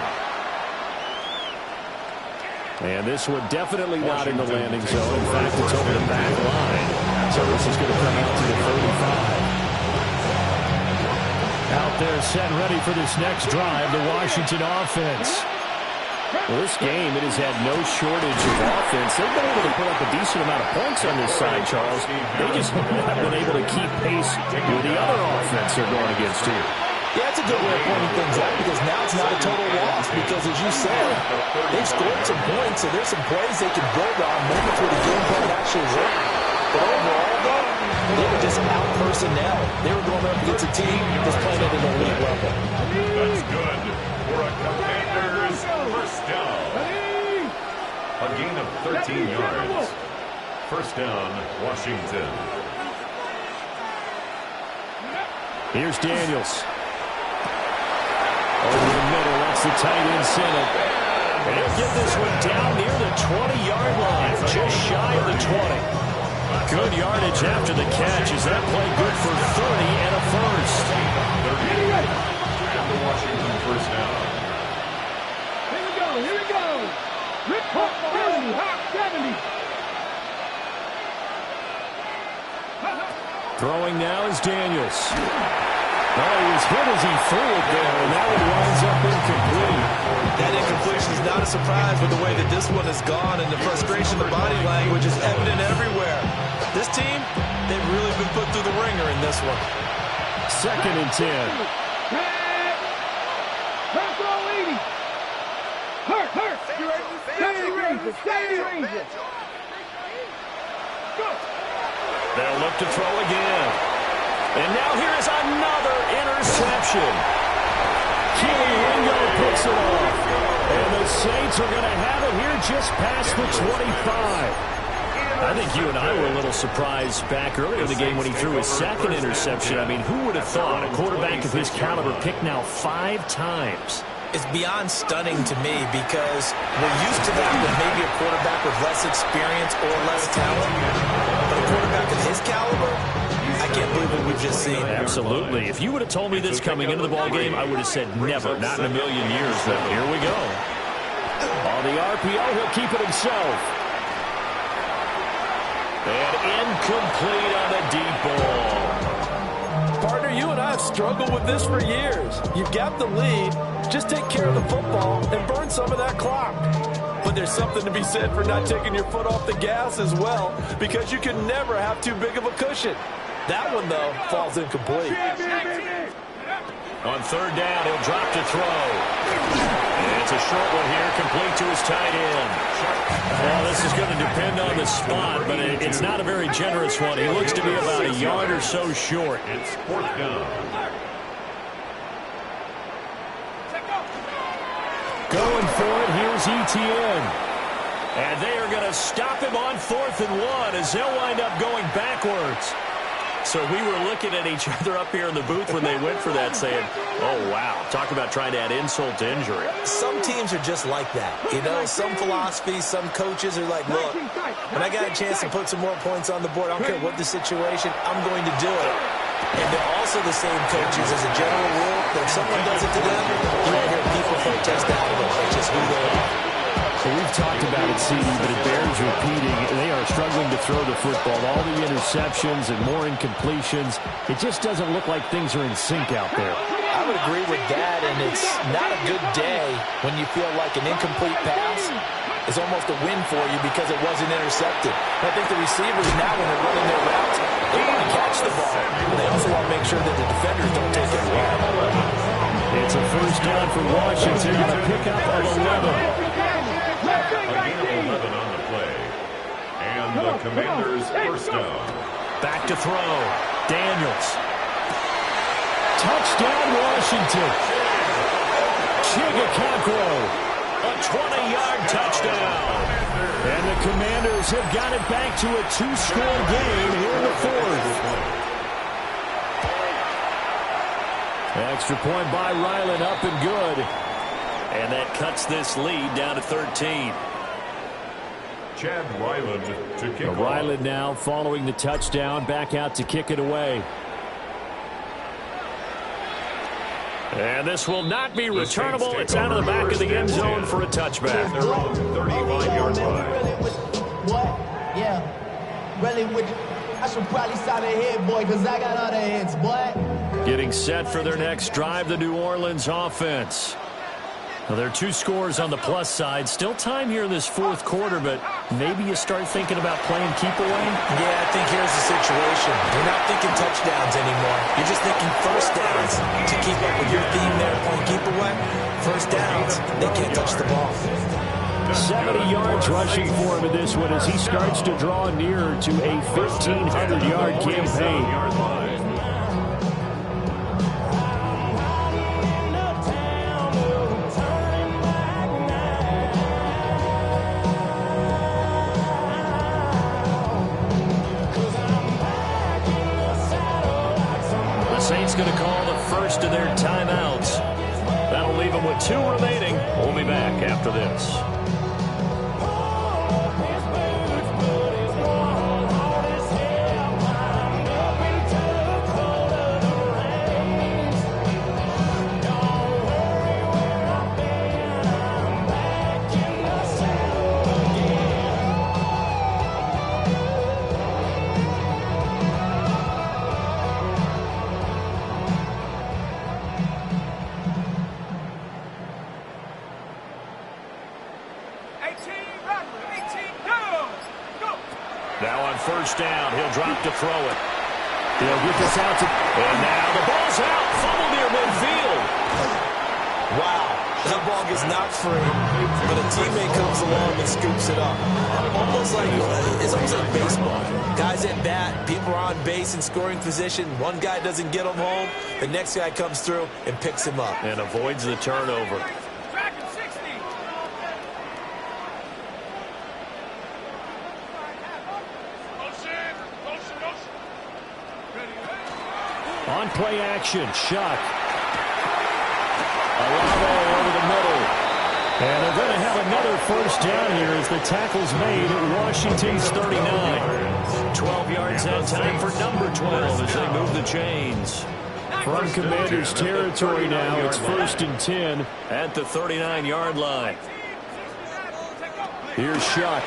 And this one definitely not in the landing zone. In fact, it's over the back line. So this is going to come out to the 35. Out there set ready for this next drive, the Washington offense. Well, this game, it has had no shortage of offense. They've been able to put up a decent amount of points on this side, Charles. They just have been able to keep pace with the other offense they're going against here. Yeah, it's a good way of pointing things out because now it's not a total loss because, as you said, they've scored some points, so there's some plays they can build on, moments where the game plan actually worked. But overall, though, they were just out personnel. They were going up against a team that's playing at an elite level. That's good for a Commanders first down. A gain of 13 yards. First down, Washington. Here's Daniels. Over the middle, that's the tight end center. And he'll get this one down near the 20-yard line, just shy of the 20. Good yardage after the catch. Is that play good for 30 and a first? And the Washington first down. Here we go, here we go. Rip Hop 30, Hop 70. Throwing now is Daniels. Oh, he was hit as he threw it there, and that one winds up incomplete. That incompletion is not a surprise with the way that this one has gone, and the frustration, the body language is evident everywhere. This team, they've really been put through the ringer in this one. 2nd and 10. Hurt, throw 80. Hurt. Steady Ranger. Go. They'll look to throw again. And now here is another interception. Keely Ringo picks it off. And the Saints are going to have it here just past the 25. I think you and I were a little surprised back earlier in the game when he threw his 2nd interception. I mean, who would have thought a quarterback of his caliber picked now 5 times? It's beyond stunning to me because we're used to that with maybe a quarterback with less experience or less talent. But a quarterback of his caliber, I can't believe what we've just seen. Absolutely. If you would have told me this coming into the ballgame, I would have said never, not in a million years. But here we go. On the RPO, he'll keep it himself. And incomplete on the deep ball. Partner, you and I have struggled with this for years. You've got the lead. Just take care of the football and burn some of that clock. But there's something to be said for not taking your foot off the gas as well, because you can never have too big of a cushion. That one, though, falls incomplete. On 3rd down, he'll drop to throw. And it's a short one here, complete to his tight end. Well, this is going to depend on the spot, but it's not a very generous one. He looks to be about a yard or so short. It's 4th down. Going for it, here's Etienne. And they are going to stop him on 4th and 1 as they'll wind up going backwards. So we were looking at each other up here in the booth when they went for that saying, oh, wow, talk about trying to add insult to injury. Some teams are just like that. You know, some philosophies, some coaches are like, look, when I got a chance to put some more points on the board, I don't care what the situation, I'm going to do it. And they're also the same coaches as a general rule. But if someone does it to them, you won't hear people protest that at all. It's just who they are. So we've talked about it, CD, but it bears repeating. They are struggling to throw the football. All the interceptions and more incompletions. It just doesn't look like things are in sync out there. I would agree with that, and it's not a good day when you feel like an incomplete pass is almost a win for you because it wasn't intercepted. I think the receivers now, when they're running their routes, they want to catch the ball. But they also want to make sure that the defenders don't take it away. It's a first down for Washington on a pickup of 11. A gain of 11 on the play. And the Commanders first down. Back to throw. Daniels. Touchdown, Washington. Chigakakro. A 20-yard touchdown. And the Commanders have got it back to a two-score game here in the fourth. Extra point by Ryland, up and good. And that cuts this lead down to 13. Chad Ryland to kick off. Ryland now following the touchdown, back out to kick it away. And this will not be returnable. It's out of the back of the end zone for a touchback. Their own 35-yard line. What? Yeah. Really with I should probably sign a head, boy, because I got other heads, boy. Getting set for their next drive, the New Orleans offense. Well, there are two scores on the plus side. Still time here in this fourth quarter, but maybe you start thinking about playing keep away? Yeah, I think here's the situation. You're not thinking touchdowns anymore. You're just thinking first downs. To keep up with your theme there, playing keep away, first downs, they can't touch the ball. 70 yards rushing for him in this one as he starts to draw nearer to a 1,500-yard campaign. Saints going to call the first of their timeouts. That'll leave them with two remaining. We'll be back after this. First down, he'll drop to throw it. He'll get this out to... And now the ball's out. Fumble near midfield. Wow. That ball gets knocked free, but a teammate comes along and scoops it up. It's almost like baseball. Guys at bat, people are on base in scoring position. One guy doesn't get him home. The next guy comes through and picks him up. And avoids the turnover. On play action, Shuck. Olave over the middle. And they're going to have another first down here as the tackle's made at Washington's 39. 12 yards that time for number 12 as they move the chains. From Commanders territory now, it's 1st and 10 at the 39-yard line. Here's Shuck.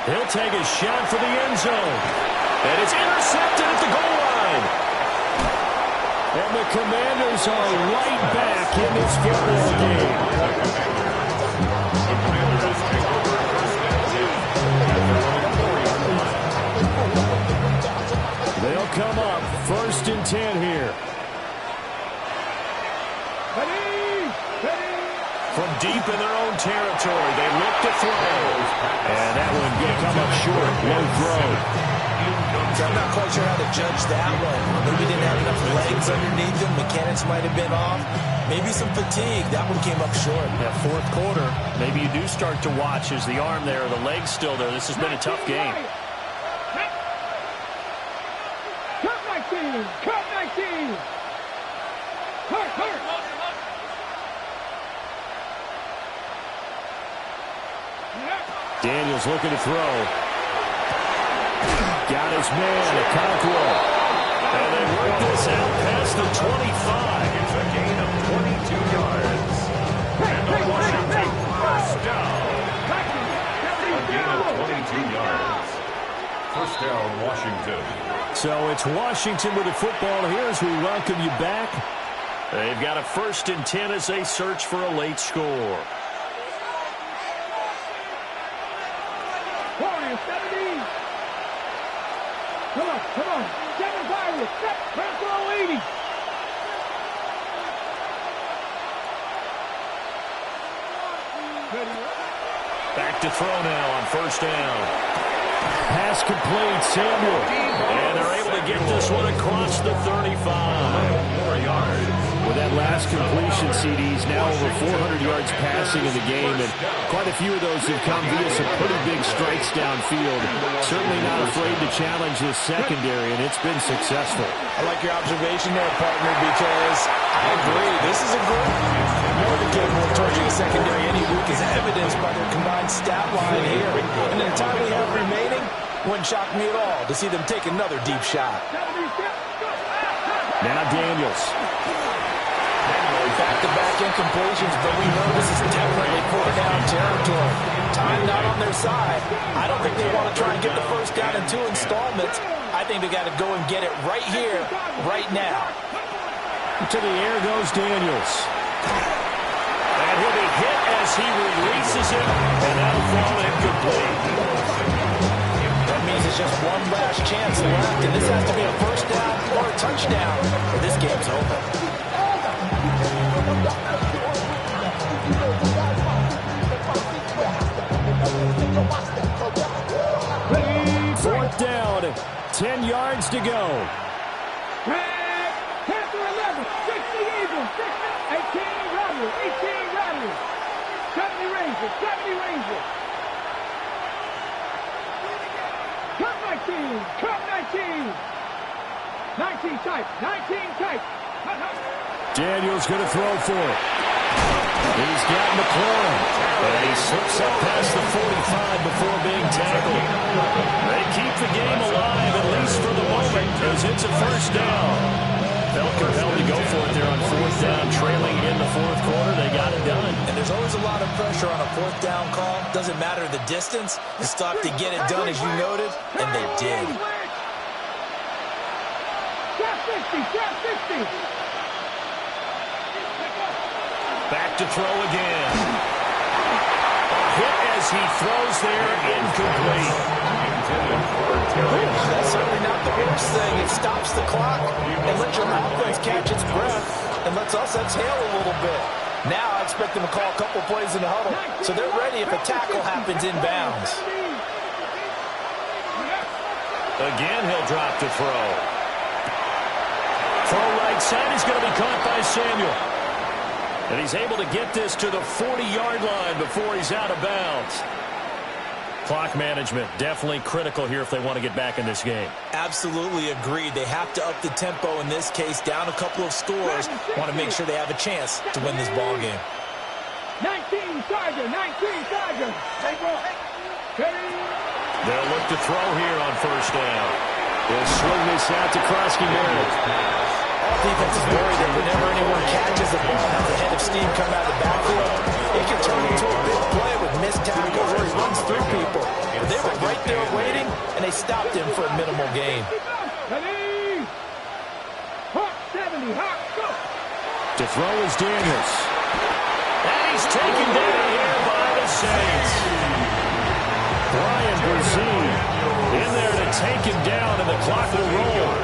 He'll take a shot for the end zone. And it's intercepted at the goal line. And the Commanders are right back in this football game. They'll come up 1st and 10 here. From deep in their own territory, they look to throw. And that one going to come up short. Low throw. I'm not quite sure how to judge that one. Maybe didn't have enough legs underneath him. Mechanics might have been off. Maybe some fatigue. That one came up short. Yeah, fourth quarter. Maybe you do start to watch as the arm there, the leg's still there. This has been a tough game. Cut 19! Cut 19! Cut! Daniels looking to throw. Got his man, Okonkwo. And they work this out past the 25. It's a gain of 22 yards. And the Washington first down. A gain of 22 yards. First down, Washington. So it's Washington with the football here as we welcome you back. They've got a 1st and 10 as they search for a late score. Warriors, 70. Come on. 75. Step, 80. Back to throw now on first down. Pass complete, Samuel. And they're able to get this one across the 35. 4 yards. With that last completion, CD's now over 400 yards passing in the game, and quite a few of those have come via some pretty big strikes downfield. Certainly not afraid to challenge this secondary, and it's been successful. I like your observation there, partner, because I agree. This is a group more than capable of charging a secondary any week, as evidenced by their combined stat line here. And in the time we have remaining, wouldn't shock me at all to see them take another deep shot. Now Daniels. Back-to-back incompletions, but we know this is definitely fourth-down territory. Time not on their side. I don't think they want to try and get the first down in 2 installments. I think they got to go and get it right here, right now. To the air goes Daniels. And he'll be hit as he releases it, and that'll fall incomplete. That means it's just one last chance left, and this has to be a first down or a touchdown, or this game's over. Fourth down, 10 yards to go. 10 to 11, 60 Eagles, 18 Riders, 18 Riders, 70 Rangers, 70 Rangers. Cut 19, cut 19. 19 type, 19 type. Daniels going to throw for it. He's got McLaurin, and he slips up past the 45 before being tackled. They keep the game alive, at least for the moment, as it's a first down. Felt compelled to go for it there on fourth down, trailing in the fourth quarter. They got it done. And there's always a lot of pressure on a fourth down call. Doesn't matter the distance. You stop to get it done, as you noted, and they did. Trap 60. Back to throw again. A hit as he throws there, incomplete. That's certainly not the worst thing. It stops the clock and lets your offense catch its breath and lets us exhale a little bit. Now I expect them to call a couple plays in the huddle, so they're ready if a tackle happens inbounds. Again, he'll drop to throw. Throw right side is going to be caught by Samuel. And he's able to get this to the 40-yard line before he's out of bounds. Clock management definitely critical here if they want to get back in this game. Absolutely agreed. They have to up the tempo in this case, down a couple of scores. Want to make sure they have a chance to win this ball game. 19 Tiger, 19 Tiger. They'll look to throw here on first down. They'll swing this out to Krosky-Merritt. All defenses worry that whenever anyone catches the ball and has a head of steam come out of the backfield, it can turn into a big play with missed tackles where he runs through people. But they were right there waiting, and they stopped him for a minimal gain. To throw is Daniels. And he's taken down here by the Saints. Brian Brzee in there to take him down, and the clock will roll.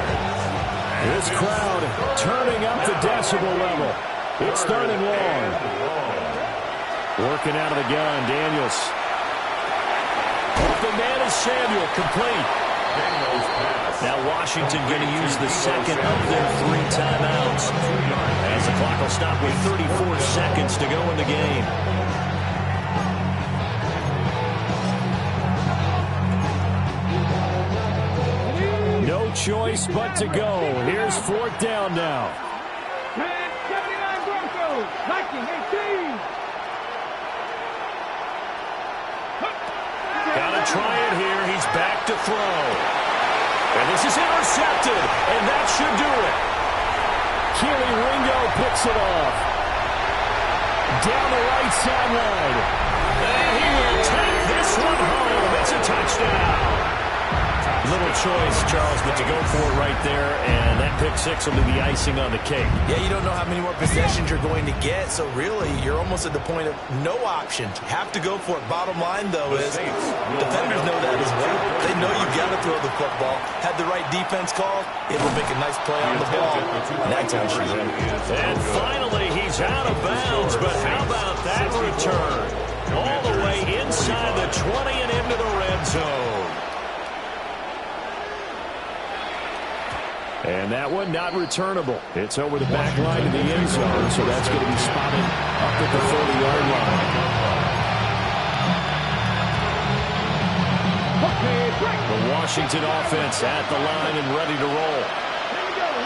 This crowd turning up the decibel level. It's 3rd and long. Working out of the gun, Daniels. Open man is Samuel, complete. Now Washington going to use the second of their 3 timeouts, as the clock will stop with 34 seconds to go in the game. No choice but to go. Here's 4th down now. 79 Broncos, 1918. Gotta try it here. He's back to throw. And this is intercepted, and that should do it. Keely Ringo picks it off. Down the right sideline. And he will take this one home. It's a touchdown. Little choice, Charles, but to go for it right there, and that pick six will be the icing on the cake. Yeah, you don't know how many more possessions you're going to get, so really you're almost at the point of no option. Have to go for it. Bottom line, though, is defenders know that as well. They know you've got to throw the football. Had the right defense called, it will make a nice play on the ball. And that's how she is. And finally, he's out of bounds, but how about that return? All the way inside the 20 and into the red zone. And that one not returnable. It's over the back line to the end zone, so that's going to be spotted up at the 30-yard line. The Washington offense at the line and ready to roll.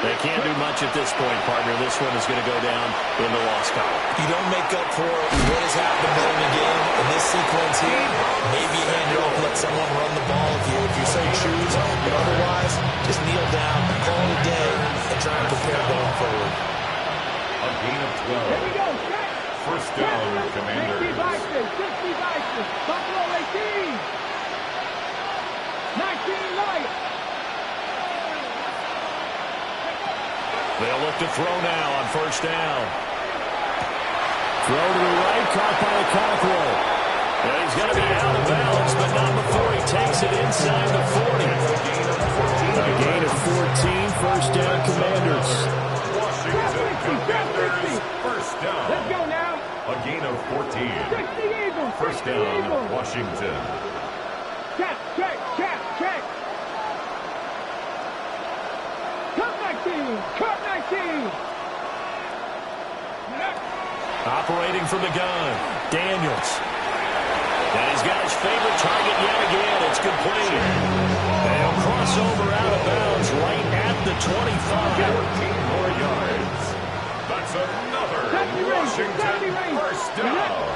They can't do much at this point, partner. This one is going to go down in the loss column. You don't make up for what has happened during the game in this sequence here. Maybe you hand it off, let someone run the ball if you so choose. But otherwise, just kneel down, call it a day, and try and prepare going forward. A gain of 12. First down, Commanders. 60 Vikings. Buffalo 18. 19 Lions. They'll look to throw now on first down. Throw to the right, caught by a Cockrell. And he's going to be out of bounds, but not before he takes it inside the 40. A gain of 14, first down, Commanders. Washington Commanders, first down. Let's go now. A gain of 14. 60 Eagles. First down, Washington. Check. Cut 19. Operating from the gun, Daniels. And he's got his favorite target yet again. It's complete. And he'll cross over out of bounds right at the 25. 14 more yards. That's another Washington first down.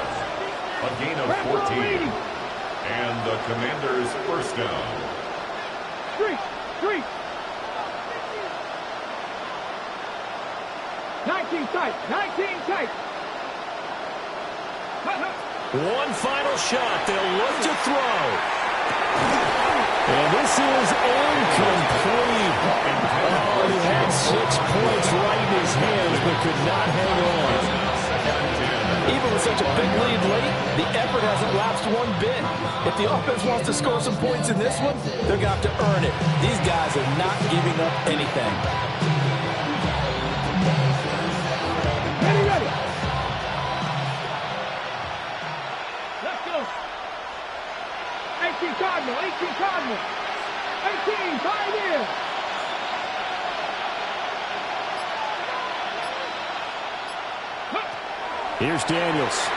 A gain of 14. And the Commanders first down. Street. 19 tight. One final shot. They'll look to throw. And this is incomplete. Oh, he had 6 points right in his hands, but could not hang on. Even with such a big lead late, the effort hasn't lapsed one bit. If the offense wants to score some points in this one, they're going to have to earn it. These guys are not giving up anything. Ready. Let's go. 18 Cardinal. 18, 5 in. Here's Daniels.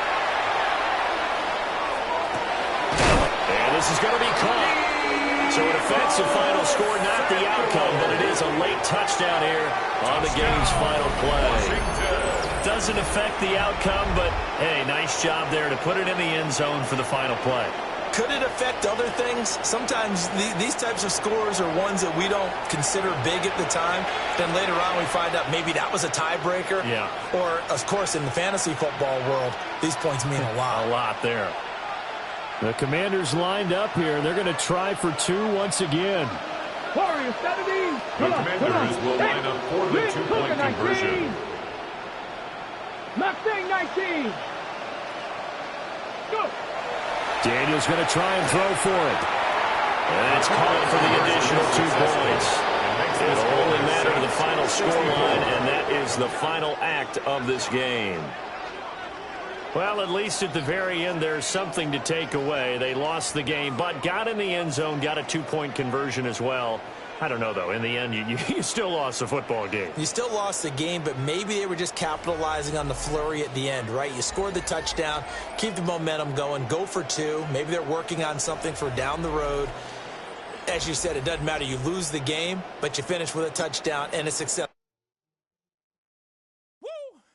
And this is going to be caught. So it affects the final score, not the outcome, but it is a late touchdown here on the game's final play. Doesn't affect the outcome, but, hey, nice job there to put it in the end zone for the final play. Could it affect other things? Sometimes these types of scores are ones that we don't consider big at the time. Then later on we find out maybe that was a tiebreaker. Yeah. Or, of course, in the fantasy football world, these points mean a lot. A lot there. The Commanders lined up here. They're going to try for 2 once again. Warriors, 17. The Commanders will line up for the 2-point conversion. Mustang 19. Go. Daniel's going to try and throw for it. And it's called for the additional 2 points. It'll only matter to the final scoreline, and that is the final act of this game. Well, at least at the very end, there's something to take away. They lost the game, but got in the end zone, got a 2-point conversion as well. I don't know, though. In the end, you still lost the football game. You still lost the game, but maybe they were just capitalizing on the flurry at the end, right? You scored the touchdown, keep the momentum going, go for 2. Maybe they're working on something for down the road. As you said, it doesn't matter. You lose the game, but you finish with a touchdown and a success.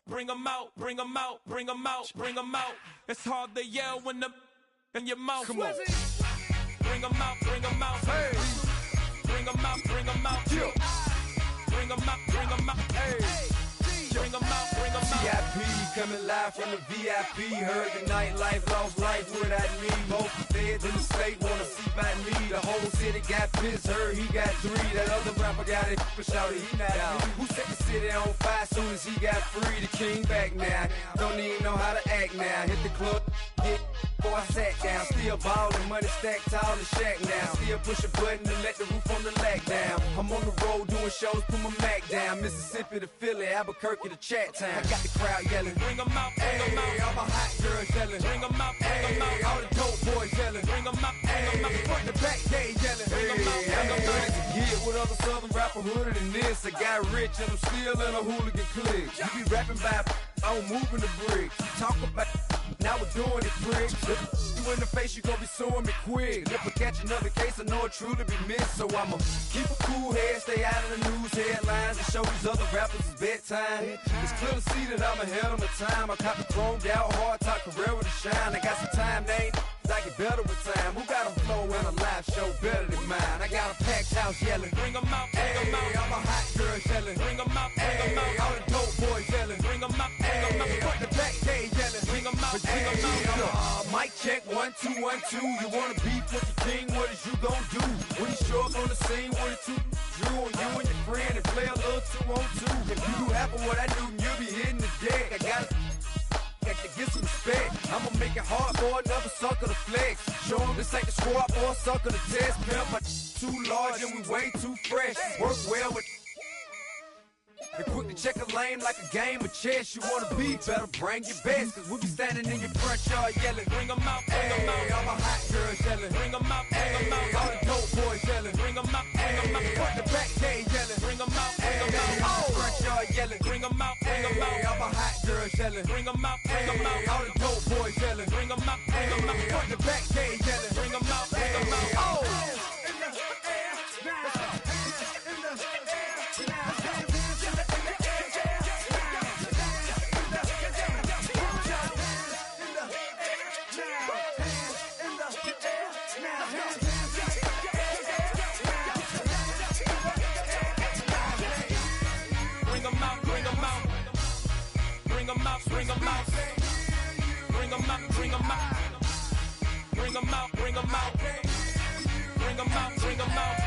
Bring them out, bring them out, bring them out, bring them out. It's hard to yell when the in your mouth. Come on. Bring them out, bring them out. Hey. Bring them out, bring them out. Yeah. Bring them out, bring them out. Hey. Bring them out, bring them out. VIP coming live from the VIP. Heard the nightlife, lost life without me. Most feds in the state wanna see by me. The whole city got pissed, heard he got 3. That other rapper got it, but shouted he not me. Who set the city on fire soon as he got free? The king back now. Don't even know how to act now. Hit the club, get before I sat down. Still ballin', money stacked tall and shack now. Still push a button to let the roof on the lack down. I'm on the road doing shows, put my Mac down. Mississippi to Philly, Albuquerque to Chat Town. I got the crowd yelling, bring 'em out, bring 'em out. All my hot girls yelling, bring 'em out, bring 'em out. All the dope boys yelling, bring 'em out, bring 'em out. Front the back, they yelling, bring 'em out, bring 'em out. To get with other southern rapper hooded than this. I got rich and I'm still in a hooligan clique. You be rapping by, I'm moving the bricks. You talk about, now we're doing it, prick. You in the face, you gon' be suing me quick. If I catch another case, I know it truly be missed. So I'ma keep a cool head, stay out of the news headlines, and show these other rappers it's bedtime. It's clear to see that I'm ahead of my time. I caught the chromed out, hard top career with a shine. I got some time, name. I get better with time. Who got a flow and a live show better than mine? I got a packed house yelling, bring 'em out, bring 'em out. All my hot girls yelling, bring 'em out, bring 'em out. All the dope boys yelling, bring 'em out, bring 'em out. Front the back, they yelling, bring 'em out, bring 'em out. Mic check, 1 2 1 2. You wanna beef with the king? What is you gon' do when you show up on the scene with a two? Drew on you and your friend and play a little 2 on 2. If you do half of what I do, you'll be hitting the deck. I gotta get some respect. I'ma make it hard for another sucker to flex. Show 'em this ain't the squad for a sucker to test. Pimp, my too large and we way too fresh. Work well with and quick to check a lane like a game of chess. You wanna be better, bring your best. Cause we'll be standing in your front yard yelling, bring 'em out, bring 'em out. All my hot girls yelling, bring 'em out, bring 'em out. All the dope boys yelling, bring 'em out, bring 'em out. Front the back, they yelling, bring 'em out, bring 'em out. All the front yard yelling, bring 'em out, bring 'em out. All my hot girls yelling, bring 'em out, bring 'em out. All the dope boys yelling, bring 'em out, bring 'em out. Front the back, they yelling, bring 'em out, bring 'em out. Oh! Bring 'em out, bring 'em out, bring 'em out, bring 'em out, bring 'em out, bring 'em out, bring 'em out, bring 'em out.